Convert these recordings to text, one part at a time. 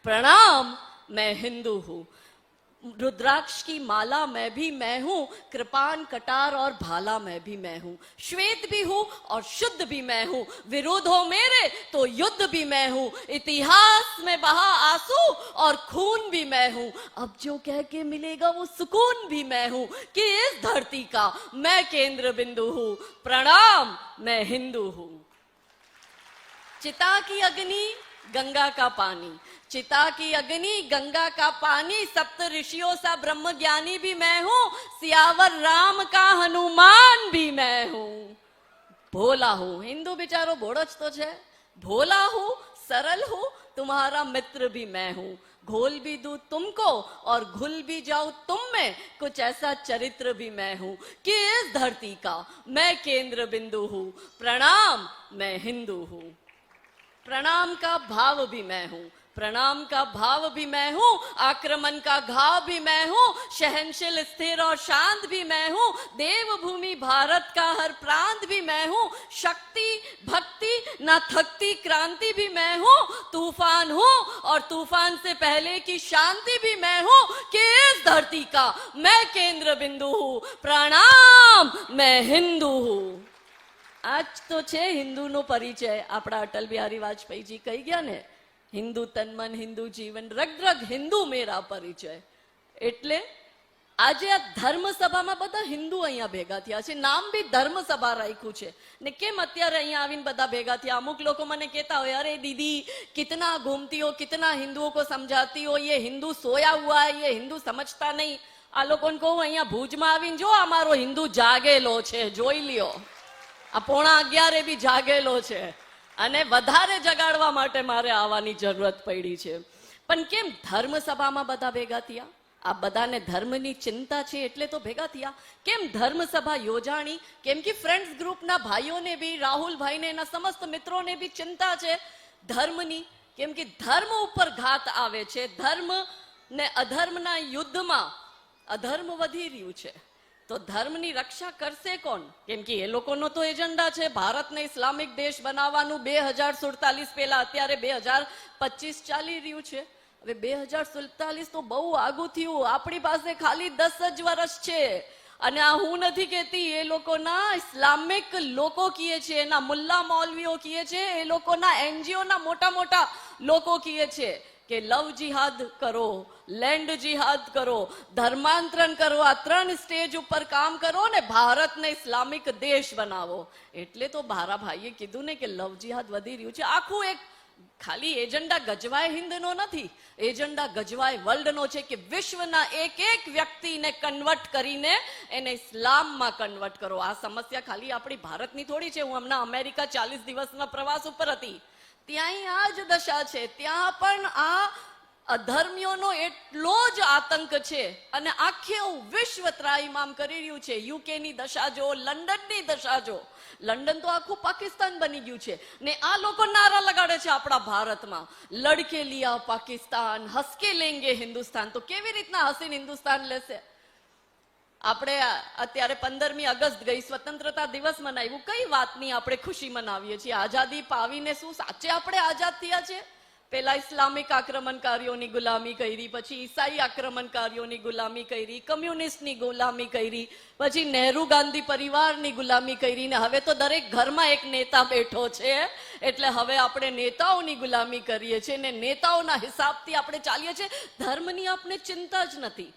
प्रणाम, मैं हिंदू हूं। रुद्राक्ष की माला मैं भी मैं हूं, कृपान कटार और भाला मैं भी मैं हूं, श्वेत भी हूं और शुद्ध भी मैं हूं, विरोध हो मेरे तो युद्ध भी मैं हूं, इतिहास में बहा आंसू और खून भी मैं हूं, अब जो कह के मिलेगा वो सुकून भी मैं हूं, कि इस धरती का मैं केंद्र बिंदु हूं। प्रणाम, मैं हिंदू हूं। चिता की अग्नि, गंगा का पानी, चिता की अग्नि, गंगा का पानी, सप्त ऋषियों सा ब्रह्म ज्ञानी भी मैं हूं, सियावर राम का हनुमान भी मैं हूं। भोला हूं, हिंदू बेचारो भोળો જ तो छे। भोला हूं, सरल हूं, तुम्हारा मित्र भी मैं हूं, घोल भी दूं तुमको और घुल भी जाऊं तुम में, कुछ ऐसा चरित्र भी मैं हूं, कि इस धरती का मैं केंद्र बिंदु हूं। प्रणाम, मैं हिंदू हूं। प्रणाम का भाव भी मैं हूं, प्रणाम का भाव भी मैं हूं, आक्रमण का घाव भी मैं हूं, सहनशील स्थिर और शांत भी मैं हूं, देवभूमि भारत का हर प्रांत भी मैं हूं, शक्ति भक्ति ना थकती क्रांति भी मैं हूं, तूफान हूं और तूफान से पहले की शांति भी मैं हूं, कि इस धरती का मैं केंद्र बिंदु हूं। प्रणाम, मैं हिंदू हूं। આજ તો છે હિન્દુનો પરિચય। આપણા અટલ બિહારી વાજપેયીજી કહી ગયા ને, હિન્દુ તન મન હિન્દુ જીવન, રગ રગ હિન્દુ મેરા પરિચય। એટલે આજે આ ધર્મ સભામાં બધા હિન્દુ અહીંયા ભેગા થયા છે, નામ બી ધર્મ સભા રાખ્યું છે ને કેમ અત્યારે અહીંયા આવીને બધા ભેગા થયા। અમુક લોકો મને કહેતા હોય, અરે दीदी कितना घूमती हो, कितना हिंदुओं को समझाती हो, ये हिंदू सोया हुआ है, ये हिंदू समझता नहीं। આ લોકોને કહું અહીંયા ભુજમાં આવીને જો અમારો હિન્દુ જાગેલો છે, જોઈ લ્યો। આ 11:30 બી જાગેલો છે અને વધારે જગાડવા માટે મારે આવવાની જરૂરત પડી છે। પણ કેમ ધર્મ સભામાં બધા ભેગા થયા? આ બધાને ધર્મની ચિંતા છે એટલે તો ભેગા થયા। કેમ ધર્મ સભા યોજાણી? કેમ કે ફ્રેન્ડ્સ ગ્રુપના ભાઈઓને બી, રાહુલભાઈને, એના સમસ્ત મિત્રોને બી ચિંતા છે ધર્મની। કેમ કે ધર્મ ઉપર ઘાત આવે છે, ધર્મ ને અધર્મના યુદ્ધમાં અધર્મ વધી રહ્યું છે, તો ધર્મની રક્ષા કરશે કોણ? કેમ કે એ લોકોનો તો એજન્ડા છે ભારતને ઇસ્લામિક દેશ બનાવવાનું 2047 પહેલા, અત્યારે 2025 ચાલી રહ્યું છે। હવે 2047 તો બહુ આગું થયું, આપણી પાસે ખાલી 10 જ વર્ષ છે। અને આ હું નથી કહેતી, એ લોકોના ઇસ્લામિક લોકો કહે છે, એના મુલ્લા મૌલવીઓ કહે છે, એ લોકોના એનજીઓના મોટા મોટા લોકો કહે છે કે લવ જિહાદ કરો, લેન્ડ જિહાદ કરો, ધર્માંતરણ કરો, આ 3 સ્ટેજ ઉપર કામ કરો ને ભારતને ઇસ્લામિક દેશ બનાવો। એટલે તો મારા ભાઈએ કીધું ને કે લવ જિહાદ વધી રહ્યું છે। આખું એક ખાલી એજન્ડા ગજવાય હિન્દનો નથી, એજન્ડા ગજવાય વર્લ્ડનો છે, કે વિશ્વના એક એક વ્યક્તિને કન્વર્ટ કરીને એને ઇસ્લામમાં કન્વર્ટ કરો। આ સમસ્યા ખાલી આપણી ભારતની થોડી છે। હું હમણાં અમેરિકા 40 દિવસના પ્રવાસ ઉપર હતી, ત્યાં આ જ દશા છે। ત્યાં પણ આ અધર્મીઓનો એટલો જ આતંક છે અને આખું વિશ્વ ત્રાહિમામ કરી રહ્યું છે। યુકેની દશા જો, લંડનની દશા જો, લંડન તો આખું પાકિસ્તાન બની ગયું છે ને આ લોકો નારા લગાડે છે આપણા ભારતમાં, લડકે લિયા પાકિસ્તાન, હસકે લેંગે હિન્દુસ્તાન। તો કેવી રીતના હસીને હિન્દુસ્તાન લેશે? આપણે અત્યારે 15મી ઓગસ્ટ ગઈ, સ્વતંત્રતા દિવસ મનાવ્યું, કઈ વાતની આપણે ખુશી મનાવીએ છીએ? આઝાદી પાવીને શું સાચે આપણે આઝાદ થયા છે? પેલા ઇસ્લામિક આક્રમણકારીઓની ગુલામી કરી, પછી ઈસાઈ આક્રમણકારીઓની ગુલામી કરી, કમ્યુનિસ્ટની ગુલામી કરી, પછી નહેરુ ગાંધી પરિવારની ગુલામી કરી, ને હવે તો દરેક ઘરમાં એક નેતા બેઠો છે, એટલે હવે આપણે નેતાઓની ગુલામી કરીએ છીએ ને નેતાઓના હિસાબથી આપણે ચાલીએ છીએ। ધર્મની આપણે ચિંતા જ નથી।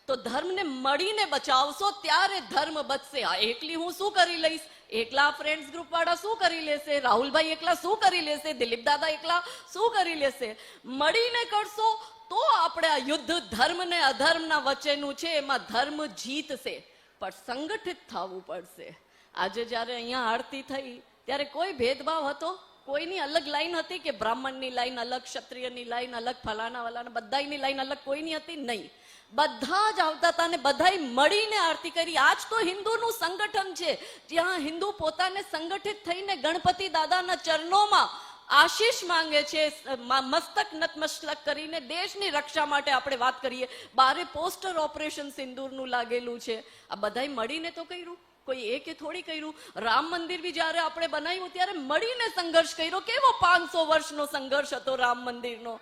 તો ધર્મને મળીને બચાવશો ત્યારે ધર્મ બચશે। આ એકલી હું શું કરી લઈશ? એકલા ફ્રેન્ડ્સ ગ્રુપ વાળા શું કરી લેશે? રાહુલભાઈ એકલા શું કરી લેશે? દિલીપ દાદા એકલા શું કરી લેશે? મળીને કરશો તો આપણે આ યુદ્ધ ધર્મ ને અધર્મના વચ્ચેનું છે, એમાં ધર્મ જીતશે, પણ સંગઠિત થવું પડશે। આજે જ્યારે અહીંયા આરતી થઈ ત્યારે કોઈ ભેદભાવ હતો? કોઈની અલગ લાઈન હતી કે બ્રાહ્મણની લાઈન અલગ, ક્ષત્રિયની લાઈન અલગ, ફલાણા વાલાના બધાની લાઈન અલગ? કોઈની હતી નહીં। બધા જ આવતા હતા ને બધાય મળીને આરતી કરી। આજ તો હિન્દુનું સંગઠન છે, જ્યાં હિન્દુ પોતાને સંગઠિત થઈને ગણપતિ દાદાના ચરણોમાં આશીષ માંગે છે, મસ્તક નતમસ્તક કરીને દેશની રક્ષા માટે આપણે વાત કરીએ। બારે પોસ્ટર ઓપરેશન સિંદૂરનું લાગેલું છે। આ બધાય મળીને તો કર્યું, કોઈ એકે થોડી કર્યું। રામ મંદિર બી જ્યારે આપણે બનાવ્યું ત્યારે મળીને સંઘર્ષ કર્યો। કેવો 500 વર્ષનો સંઘર્ષ હતો રામ મંદિરનો,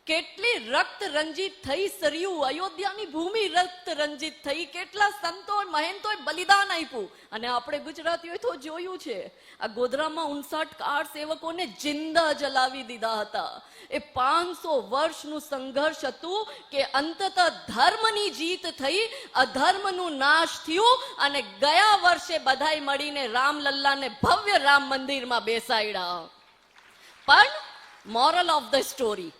કેટલી રક્ત રંજિત થઈ સરયું, અયોધ્યાની ભૂમિ રક્ત રંજિત થઈ, કેટલા સંતો મહેંતોએ બલિદાન આપ્યું. અને આપણે ગુજરાતીઓએ તો જોયું છે, આ ગોધરામાં 59 કાર સેવકોને જિંદા જલાવી દીધા હતા. એ 500 વર્ષનું સંઘર્ષ હતું કે અંતત ધર્મની જીત થઈ, અધર્મનું નાશ થયું. અને ગયા વર્ષે બધાય મળીને રામલલ્લાને ભવ્ય રામ મંદિરમાં બેસાડ્યા. પણ મોરલ ઓફ ધ સ્ટોરી,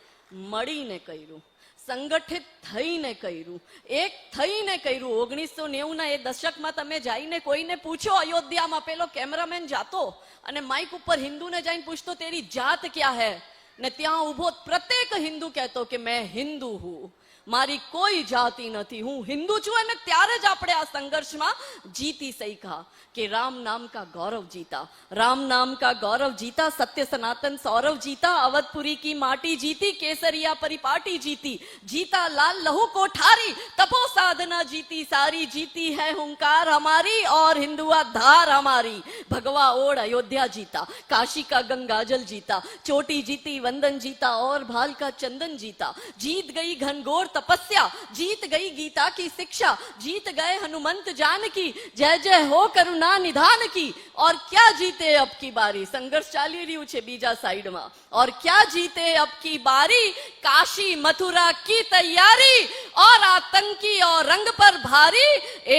મળીને કર્યું, સંગઠિત થઈને કર્યું, એક થઈને કર્યું. 1990 ના એ દશકમાં તમે જઈને કોઈને પૂછો, અયોધ્યામાં પેલો કેમેરામેન જાતો અને માઇક ઉપર હિન્દુને જઈને પૂછતો તેરી જાત ક્યાં હૈ, ને ત્યાં ઉભો પ્રત્યેક હિન્દુ કહેતો કે મેં હિન્દુ હું, મારી કોઈ જાતિ નથી, હું હિન્દુ છું. અને ત્યારે જ આપણે આ સંઘર્ષમાં જીતી શક્યા કે રામ નામ કા ગૌરવ જીતા, રામ નામ કા ગૌરવ જીતા, સત્ય સનાતન સૌરવ જીતા, અવધपुरी की माटी जीती, केसरिया परिपाटी जीती, जीता लाल लहू कोठारी, तपो साधना जीती सारी, जीती है हुंकार हमारी और हिंदुआ धार हमारी, भगवा ओढ़ अयोध्या जीता, काशी का गंगाजल जीता, चोटी जीती वंदन जीता और भाल का चंदन जीता, जीत गई घनघोर तपस्या, जीत गई गीता की शिक्षा, जीत गए हनुमंत जानकी, जय जय हो करुणा निधान की, और क्या जीते अब की बारी. संघर्ष ચાલી રહ્યું છે બીજા સાઈડમાં. और क्या जीते अब की बारी, काशी मथुरा की तैयारी, और आतंकी और रंग पर भारी,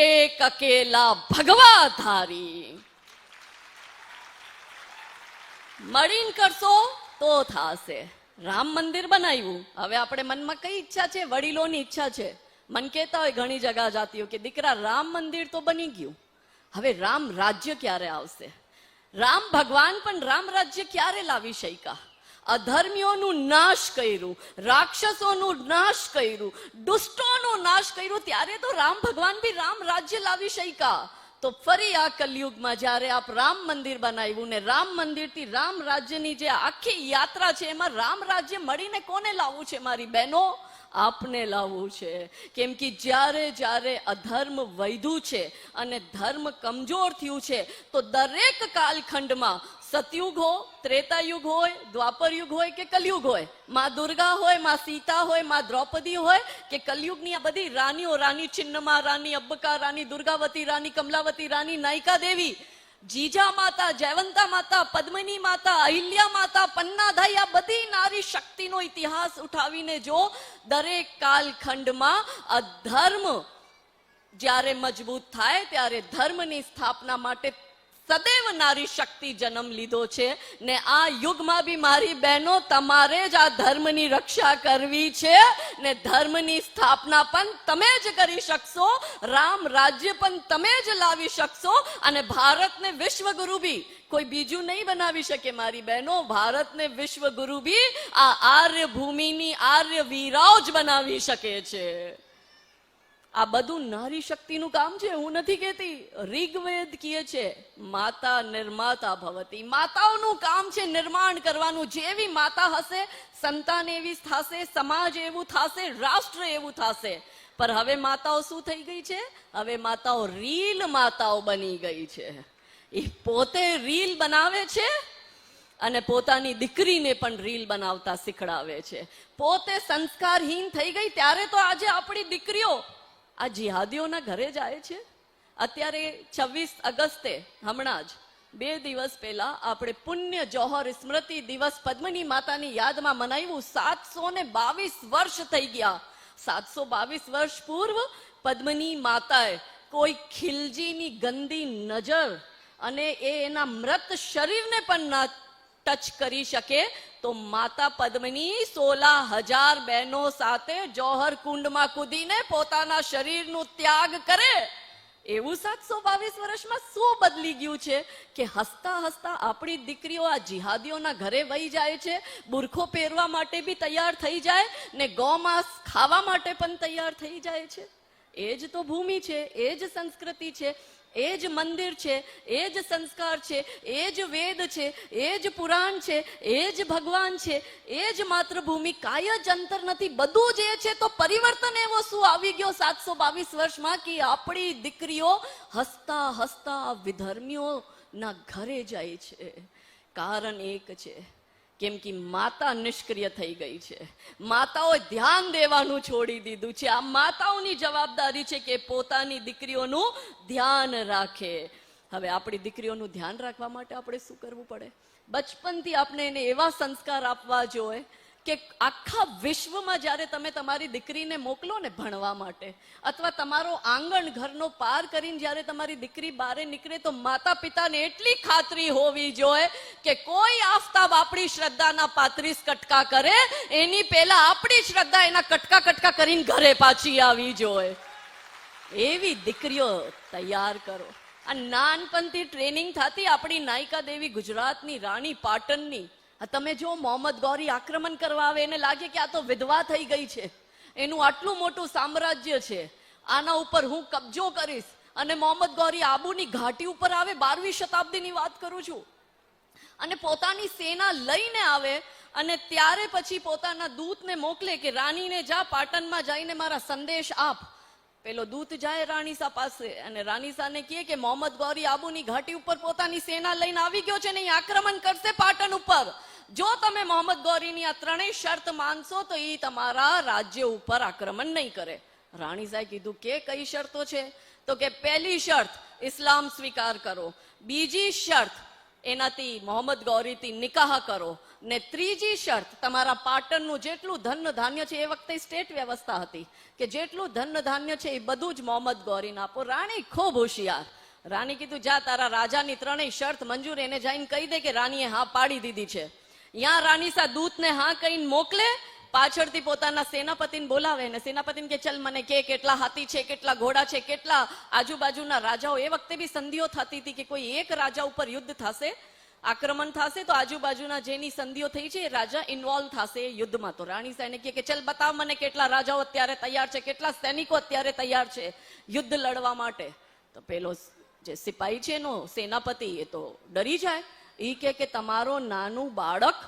एक अकेला भगवा धारी. મળીને કરશો તો થાશે. રામ મંદિર બનાવ્યું, હવે આપણે મનમાં કઈ ઈચ્છા છે? વડીલોની ઈચ્છા છે. મન કહેતા હોય ઘણી જગા જાતીઓ કે દીકરા રામ મંદિર તો બની ગયું, હવે રામ રાજ્ય ક્યારે આવશે? રામ ભગવાન પણ રામ રાજ્ય ક્યારે લાવી શક્યા? અધર્મીઓનું નાશ કર્યું, રાક્ષસોનું નાશ કર્યું, દુષ્ટોનું નાશ કર્યું, ત્યારે તો રામ ભગવાન બી રામ રાજ્ય લાવી શક્યા. તો ફરી આ કલયુગમાં જ્યારે આપ રામ મંદિર બનાવ્યું ને રામ મંદિરથી રામ રાજ્યની જે આખી યાત્રા છે એમાં રામ રાજ્ય મળીને કોને લાવવું છે મારી બહેનો? આપને લાવવું છે. કેમ કે જ્યારે જ્યારે અધર્મ વધ્યું છે અને ધર્મ કમજોર થયું છે તો દરેક કાલખંડમાં સતયુગ હો, ત્રેતાયુગ હોય, દ્વાપર યુગ હોય કે કલયુગ હોય, માં દુર્ગા હોય, માં સીતા હોય, માં દ્રૌપદી હોય કે કલયુગની આ બધી રાણીઓ, રાણી ચિન્નમા રાણી, અબ્બકા રાણી, દુર્ગાવતી રાણી, કમલાવતી રાણી, નાયિકા દેવી, જીજા માતા, જયવંતા માતા, પદ્મિની માતા, અહિલ્યા માતા, પન્નાધાઈ, આ બધી નારી શક્તિનો ઇતિહાસ ઉઠાવીને જો દરેક કાલખંડમાં અધર્મ જ્યારે મજબૂત થાય ત્યારે ધર્મની સ્થાપના માટે સદૈવ નારી શક્તિ જન્મ લીધો છે. ને આ યુગમાં બી મારી બહેનો તમારે જ આ ધર્મની રક્ષા કરવી છે ને ધર્મની સ્થાપના પણ તમે જ કરી શકશો, રામ રાજ્ય પણ તમે જ લાવી શકશો. અને ભારતને વિશ્વગુરુ બી કોઈ બીજું નહીં બનાવી શકે મારી બહેનો. ભારતને વિશ્વગુરુ બી આ આર્ય ભૂમિની આર્ય વીરાઓ જ બનાવી શકે છે. આ બધું નારી શક્તિનું કામ છે, હું નથી કહેતી. ઋગ્વેદ કહે છે માતા નિર્માતા ભવતી, માતાઓનું કામ છે નિર્માણ કરવાનું. જેવી માતા હશે સંતાન એવી થશે, સમાજ એવું થશે, રાષ્ટ્ર એવું થશે. પણ હવે માતાઓ શું થઈ ગઈ છે? હવે માતાઓ રીલ માતાઓ બની ગઈ છે. એ પોતે રીલ બનાવે છે અને પોતાની દીકરીને પણ રીલ બનાવતા શીખડાવે છે. પોતે સંસ્કારહીન થઈ ગઈ ત્યારે તો આજે આપણી દીકરીઓ આ જિહાદીઓના ઘરે જાય છે. અત્યારે 26 ઓગસ્ટે હમણાં જ 2 દિવસ પહેલા આપણે પુણ્ય જોહર સ્મૃતિ દિવસ પદ્મિની માતાની યાદમાં મનાવ્યું. 722 વર્ષ થઈ ગયા. 722 વર્ષ પૂર્વ પદ્મિની માતાએ કોઈ ખિલજીની ગંદી નજર અને એના મૃત શરીરને પણ ના ટચ કરી શકે તો માતા પદ્મિની 16,000 બહેનો સાથે જોહર કુંડમાં કૂદીને પોતાના શરીરનું ત્યાગ કરે. એવું 722 વર્ષમાં શું બદલી ગયું છે કે હસતા હસતા આપણી દીકરીઓ આ જિહાદીઓના ઘરે વહી જાય છે, બુરખો પહેરવા માટે બી તૈયાર થઈ જાય ને ગૌમાંસ ખાવા માટે પણ તૈયાર થઈ જાય છે. એ જ તો ભૂમિ છે, એ જ સંસ્કૃતિ છે, એ જ મંદિર છે, એ જ સંસ્કાર છે, એ જ વેદ છે, એ જ પુરાણ છે, એ જ ભગવાન છે, એ જ માતૃભૂમિ. કાંઈ જ અંતર નથી, બધું જ એ છે. તો પરિવર્તન એવો શું આવી ગયો 722 વર્ષમાં કે આપણી દીકરીઓ હસતા હસતા વિધર્મીઓના ઘરે જાય છે? કારણ એક છે કેમ કે માતા નિષ્ક્રિય થઈ ગઈ છે. માતાઓએ ધ્યાન દેવાનું છોડી દીધું છે. આ માતાઓની જવાબદારી છે કે પોતાની દીકરીઓનું ધ્યાન રાખે. હવે આપણી દીકરીઓનું ધ્યાન રાખવા માટે આપણે શું કરવું પડે? બચપનથી આપણે એને એવા સંસ્કાર આપવા જોઈએ કે આખા વિશ્વમાં જ્યારે તમે તમારી દીકરીને મોકલો ને ભણવા માટે, અથવા તમારો આંગણ ઘરનો પાર કરીને જ્યારે તમારી દીકરી બહાર નીકળે, તો માતા પિતાને એટલી ખાતરી હોવી જોઈએ કે કોઈ આફતાબ આપણી શ્રદ્ધાના 35 કટકા કરે એની પહેલા આપણી શ્રદ્ધા એના કટકા કટકા કરીને ઘરે પાછી આવી જોઈએ. એવી દીકરીઓ તૈયાર કરો. આ નાનપણથી ટ્રેનિંગ થતી આપણી નાયિકા દેવી ગુજરાતની રાણી પાટણની. તમે જો મોહમ્મદ ગૌરી આક્રમણ કરવા આવે, એને લાગે કે આ તો વિધવા થઈ ગઈ છે, એનું આટલું મોટું સામ્રાજ્ય છે, આના ઉપર હું કબજો કરીશ. અને મોહમ્મદ ગૌરી આબુની ઘાટી ઉપર આવે, 12મી શતાબ્દીની વાત કરું છું, અને પોતાની સેના લઈને આવે, અને ત્યારે પછી પોતાના દૂતને મોકલે કે રાણીને જા, પાટણમાં જઈને મારા સંદેશ આપ. પેલો દૂત જાય રાણીસા પાસે, અને રાણીસાને કહે કે મોહમ્મદ ગૌરી આબુની ઘાટી ઉપર પોતાની સેના લઈને આવી ગયો છે ને એ આક્રમણ કરશે પાટણ ઉપર. જો તમે મોહમ્મદ ગૌરીની આ ત્રણેય શરત માનશો તો એ તમારા રાજ્ય ઉપર આક્રમણ નહીં કરે. રાણીસાએ કીધું કે કઈ શરતો છે? તો કે પહેલી શરત ઇસ્લામ સ્વીકાર કરો, બીજી શરત એનાથી મોહમ્મદ ગૌરીથી નિકાહ કરો, ને ત્રીજી શરત તમારા પાટણનું જેટલું ધન ધાન્ય છે, એ વખતે સ્ટેટ વ્યવસ્થા હતી કે જેટલું ધન ધાન્ય છે એ બધું જ મોહમ્મદ ગૌરીને આપો. રાણી ખૂબ હોશિયાર. રાણી કીધું જા, તારા રાજાની ત્રણેય શરત મંજૂર. એને જઈને કહી દે કે રાણીએ હા પાડી દીધી છે. યા રાણીસા દૂતને હા કહીને મોકલે, પાછળથી પોતાના સેનાપતિને બોલાવે, ને સેનાપતિને કે ચલ મને કે કેટલા હાથી છે, કેટલા ઘોડા છે, કેટલા આજુબાજુના રાજાઓ. એ વખતે બી સંધિઓ થતી હતી કે કોઈ એક રાજા ઉપર યુદ્ધ થશે, આક્રમણ થશે, તો આજુબાજુના જેની સંધિઓ થઈ છે એ રાજા ઇન્વોલ્વ થશે યુદ્ધમાં. તો રાણી સાહેબને કહે કે ચલ બતાવ મને કેટલા રાજાઓ અત્યારે તૈયાર છે, કેટલા સૈનિકો અત્યારે તૈયાર છે યુદ્ધ લડવા માટે. તો પેલો જે સિપાહી છે એનો સેનાપતિ, એ તો ડરી જાય. એ કે તમારો નાનું બાળક,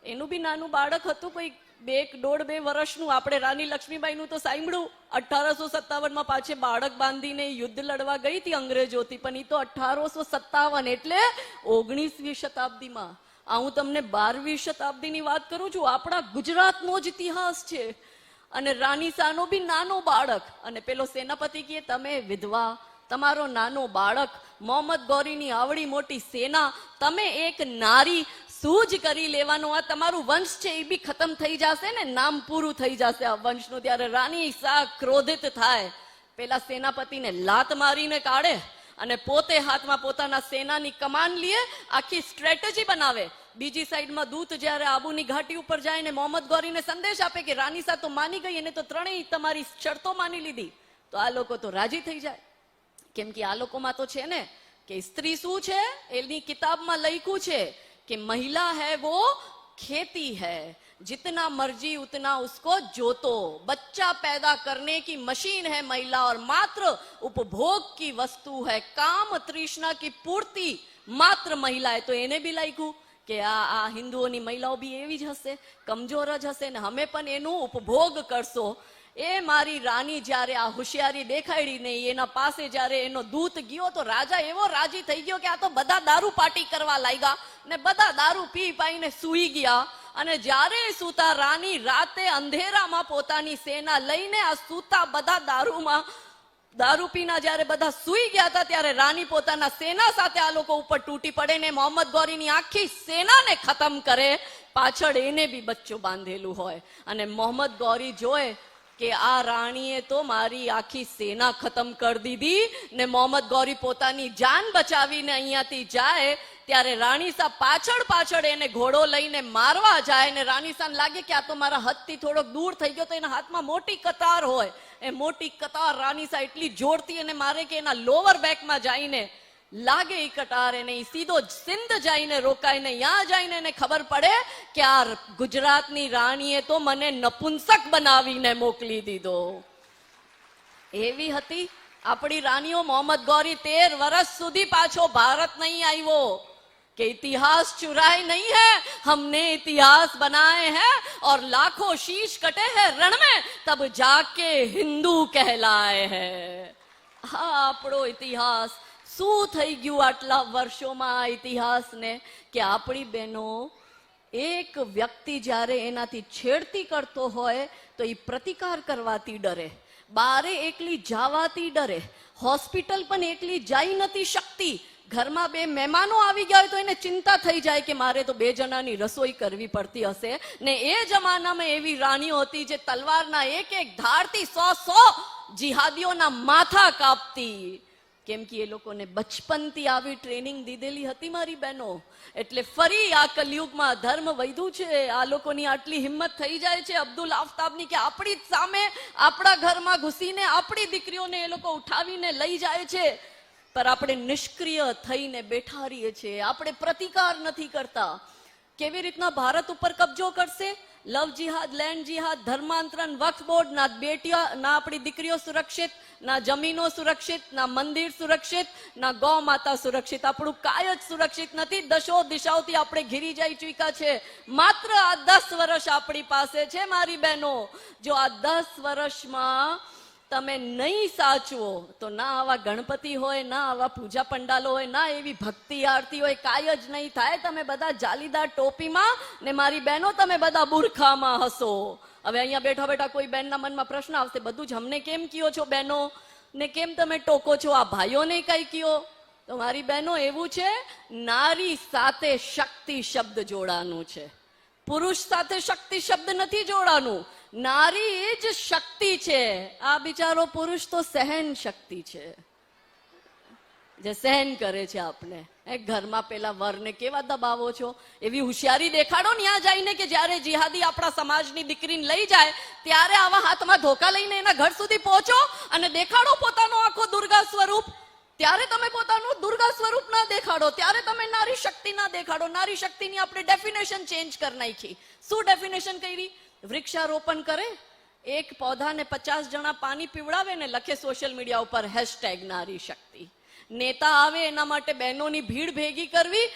એનું બી નાનું બાળક હતું, કોઈ 1.5-2 વર્ષનું. આપણે રાણી લક્ષ્મીબાઈનું તો સાંભળ્યું, 1857માં પાછે બાળક બાંધીને યુદ્ધ લડવા ગઈ હતી અંગ્રેજોથી, પણ એ તો 1857 એટલે 19મી શતાબ્દીમાં. આ હું તમને 12મી શતાબ્દીની વાત કરું છું. આપણા ગુજરાતનો જ ઇતિહાસ છે. અને રાણીસાનો બી નાનો બાળક, અને પેલો સેનાપતિ કહે તમે વિધવા, તમારો નાનો બાળક, મોહમ્મદ ગૌરીની આવડી મોટી સેના, તમે એક નારી, શું જ કરી લેવાનું? આ તમારું વંશ છે એ બી ખતમ થઈ જશે ને, નામ પૂરું થઈ જશે આ વંશનું. ત્યારે રાણી સા ક્રોધિત થાય, પેલા સેનાપતિને લાત મારીને કાઢે, અને પોતે હાથમાં પોતાના સેનાની કમાન લે, આખી સ્ટ્રેટેજી બનાવે. બીજી સાઈડમાં દૂત જ્યારે આબુની ઘાટી ઉપર જાય ને મોહમ્મદ ગૌરીને સંદેશ આપે કે રાની સા તો માની ગઈ, એને તો ત્રણેય તમારી શરતો માની લીધી. તો આ લોકો તો રાજી થઈ જાય, કેમ કે આ લોકોમાં તો છે ને કે સ્ત્રી શું છે, એની કિતાબમાં લખ્યું છે कि महिला है वो खेती है, जितना मर्जी उतना उसको जोतो, बच्चा पैदा करने की मशीन है महिला, और मात्र उपभोग की वस्तु है, काम तृष्णा की पूर्ति मात्र महिला है. तो એને બી લાગ્યું કે આ હિન્દુઓની મહિલાઓ બી એવી જ હશે, કમજોર જ હશે ને અમે પણ એનું ઉપભોગ કરશો. એ મારી રાણી જ્યારે આ હોશિયારી દેખાડી ને એના પાસે જ્યારે એનો દૂત ગયો, તો રાજા એવો રાજી થઈ ગયો કે આ તો બધા દારૂ પાર્ટી કરવા લાગ્યા ને બધા દારૂ પી પાઈને સૂઈ ગયા. અને જ્યારે સૂતા, રાણી રાતે અંધેરામાં પોતાની સેના લઈને આ સૂતા બધા દારૂ પીના જ્યારે બધા સૂઈ ગયા હતા, ત્યારે રાણી પોતાના સેના સાથે આ લોકો ઉપર તૂટી પડે ને મોહમ્મદ ગૌરીની આખી સેનાને ખતમ કરે. પાછળ એને બી બચ્ચો બાંધેલું હોય, અને મોહમ્મદ ગૌરી જોએ કે આ રાણીએ તો મારી આખી સેના ખતમ કરી દીધી ને મોહમ્મદ ગૌરી પોતાની જાન બચાવીને અહીંયાથી જાય, ત્યારે રાણીસા પાછળ એને ઘોડો લઈને મારવા જાય ને રાણીસાને લાગે કે આ તો મારા હાથથી થોડોક દૂર થઈ ગયો, તો એના હાથમાં મોટી કતાર હોય, એ મોટી કતાર રાણીસા એટલી જોરથી એને મારે કે એના લોવર બેકમાં જઈને લાગે એ કટાર, એને સીધો સિંધ જઈને રોકાઈને ત્યાં જઈને એને ખબર પડે કે આ ગુજરાતની રાણીએ તો મને નપુંસક બનાવીને મોકલી દીધો. એવી હતી આપણી રાણીઓ. મોહમ્મદ ગૌરી 13 વર્ષ સુધી પાછો ભારત નહીં આવ્યો कि इतिहास चुराए नहीं है, हमने इतिहास बनाए हैं और लाखों शीश कटे हैं रण में, तब जाके हिंदू कहलाए हैं. હા, આપણો ઇતિહાસ શું થઈ ગયું આટલા વર્ષોમાં આ ઇતિહાસને કે આપણી બહેનો એક વ્યક્તિ જ્યારે એનાથી છેડતી કરતો હોય તો એ પ્રતિકાર કરવાથી ડરે, બારે એકલી જવાથી ડરે, હોસ્પિટલ પણ એકલી જઈ નથી શકતી, ઘરમાં બે મહેમાનો આવી ગયા હોય તો એને ચિંતા થઈ જાય કે મારે તો 2 જણાની રસોઈ કરવી પડતી હશે. ને એ જમાનામાં એવી રાણીઓ હતી જે તલવારના એક ધારથી 100 જિહાદીઓના માથા કાપતી, કેમ કે એ લોકોને બચપનથી આવી ટ્રેનિંગ દીધેલી હતી મારી બહેનો. એટલે ફરી આ કલયુગમાં ધર્મ વધ્યું છે. આ લોકોની આટલી હિંમત થઈ જાય છે અબ્દુલ આફતાબની કે આપણી જ સામે આપણા ઘરમાં ઘૂસીને આપણી દીકરીઓને એ લોકો ઉઠાવીને લઈ જાય છે, પર આપણે નિષ્ક્રિય થઈને બેઠા રહીએ છીએ, આપણે પ્રતિકાર નથી કરતા. કેવી રીતના ભારત ઉપર કબજો કરશે? લવ જિહાદ, લેન્ડ જિહાદ, ધર્માંતરણ, વક્ફ બોર્ડ, ના બેટીઓ, ના આપણી દીકરીઓ સુરક્ષિત, ના જમીનો સુરક્ષિત, ના મંદિર સુરક્ષિત, ના ગૌ માતા સુરક્ષિત, આપણું કાય જ સુરક્ષિત નથી. દશો દિશાઓથી આપણે ઘેરી જઈ ચૂક્યા છે. માત્ર આ 10 વર્ષ આપણી પાસે છે મારી બહેનો. જો આ 10 વર્ષમાં તમે નહીં સાચવો તો ના આવા ગણપતિ હોય, ના આવા પૂજા પંડાલો હોય, ના એવી ભક્તિ આરતી હોય, કાંઈ જ નહીં થાય. તમે બધા જાલીદાર ટોપીમાં ને મારી બહેનો તમે બધા બુરખામાં હશો. હવે અહીંયા બેઠા બેઠા કોઈ બહેનના મનમાં પ્રશ્ન આવશે, બધું જ અમને કેમ કયો છો બહેનો, ને કેમ તમે ટોકો છો, આ ભાઈઓને કઈ કયો? તો મારી બહેનો એવું છે, નારી સાથે શક્તિ શબ્દ જોડાનું છે, પુરુષ સાથે શક્તિ શબ્દ નથી જોડાનું. નારી એ જ શક્તિ છે. આ બિચારો પુરુષ તો સહન શક્તિ છે, જે સહન કરે છે. આપણે એક ઘરમાં પેલા વરને કેવા દબાવો છો, એવી હોશિયારી દેખાડો ત્યાં જઈને કે જ્યારે જિહાદી આપણા સમાજની દીકરીને લઈ જાય ત્યારે આવા હાથમાં ધોકા લઈને એના ઘર સુધી પહોંચો અને દેખાડો પોતાનો આખો દુર્ગા સ્વરૂપ. ત્યારે તમે પોતાનું દુર્ગા સ્વરૂપ ના દેખાડો, ત્યારે તમે નારી શક્તિ ના દેખાડો. નારી શક્તિની આપણે ડેફિનેશન ચેન્જ કરી નાખી. શું ડેફિનેશન કરી? વૃક્ષારોપણ કરે, એક પૌધાને 50 જણા પાણી પીવડાવે ને લખે સોશિયલ મીડિયા ઉપર #નારી શક્તિ. નેતા આવે એના માટે બહેનોની ભીડ ભેગી કરવી,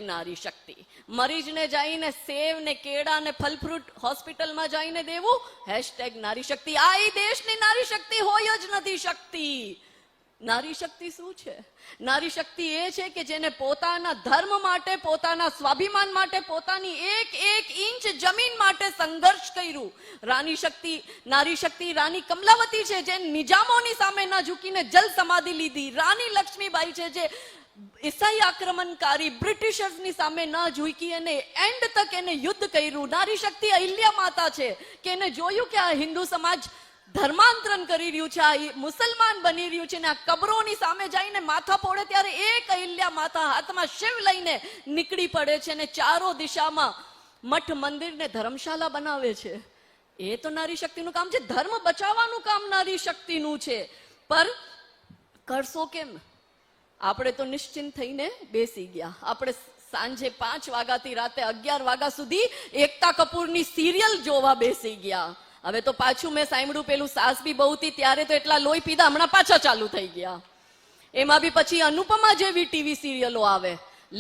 #નારી શક્તિ. મરીજને જઈને સેવ ને કેળા ને ફલ ફ્રૂટ હોસ્પિટલમાં જઈને દેવું, #નારી શક્તિ. આ એ દેશની નારી શક્તિ હોય જ નથી શકતી. નારી શક્તિ શું છે? નારી શક્તિ એ છે કે જેને પોતાના ધર્મ માટે, પોતાના સ્વાભિમાન માટે, પોતાની એક ઇંચ જમીન માટે સંઘર્ષ કર્યું. નારી શક્તિ રાણી કમલાવતી છે, જે નિજામોની સામે ના ઝૂકીને જલ સમાધિ લીધી. રાણી લક્ષ્મીબાઈ છે, જે ઈસાઈ આક્રમણકારી બ્રિટિશર્સની સામે ના ઝૂકી અને એન્ડ તક એને યુદ્ધ કર્યું. નારી શક્તિ અહિલ્યા માતા છે કે એને જોયું કે આ હિન્દુ સમાજ ધર્માંતરણ કરી રહ્યું છે, આ મુસલમાન બની રહ્યું છે, ને આ કબરોની સામે જઈને માથા ફોડે ત્યારે એક અહિલ્યા માતા હાથમાં શિવ લઈને નીકળી પડે છે ને ચારો દિશામાં મઠ, મંદિર ને ધર્મશાળા બનાવે છે. એ તો નારી શક્તિનું કામ છે. ધર્મ બચાવવાનું કામ નારી શક્તિનું છે. પર કરશો કેમ? આપણે તો નિશ્ચિંત થઈને બેસી ગયા. આપણે સાંજે 5 વાગ્યાથી રાતે 11 વાગ્યા સુધી એકતા કપૂરની સિરિયલ જોવા બેસી ગયા. હવે તો પાછું મેં સાંભળ્યું પેલું સાસ બી બહુથી, ત્યારે તો એટલા લોહી પીધા, હમણાં પાછા ચાલુ થઈ ગયા. એમાં બી પછી અનુપમા જેવી ટીવી સિરિયલો આવે.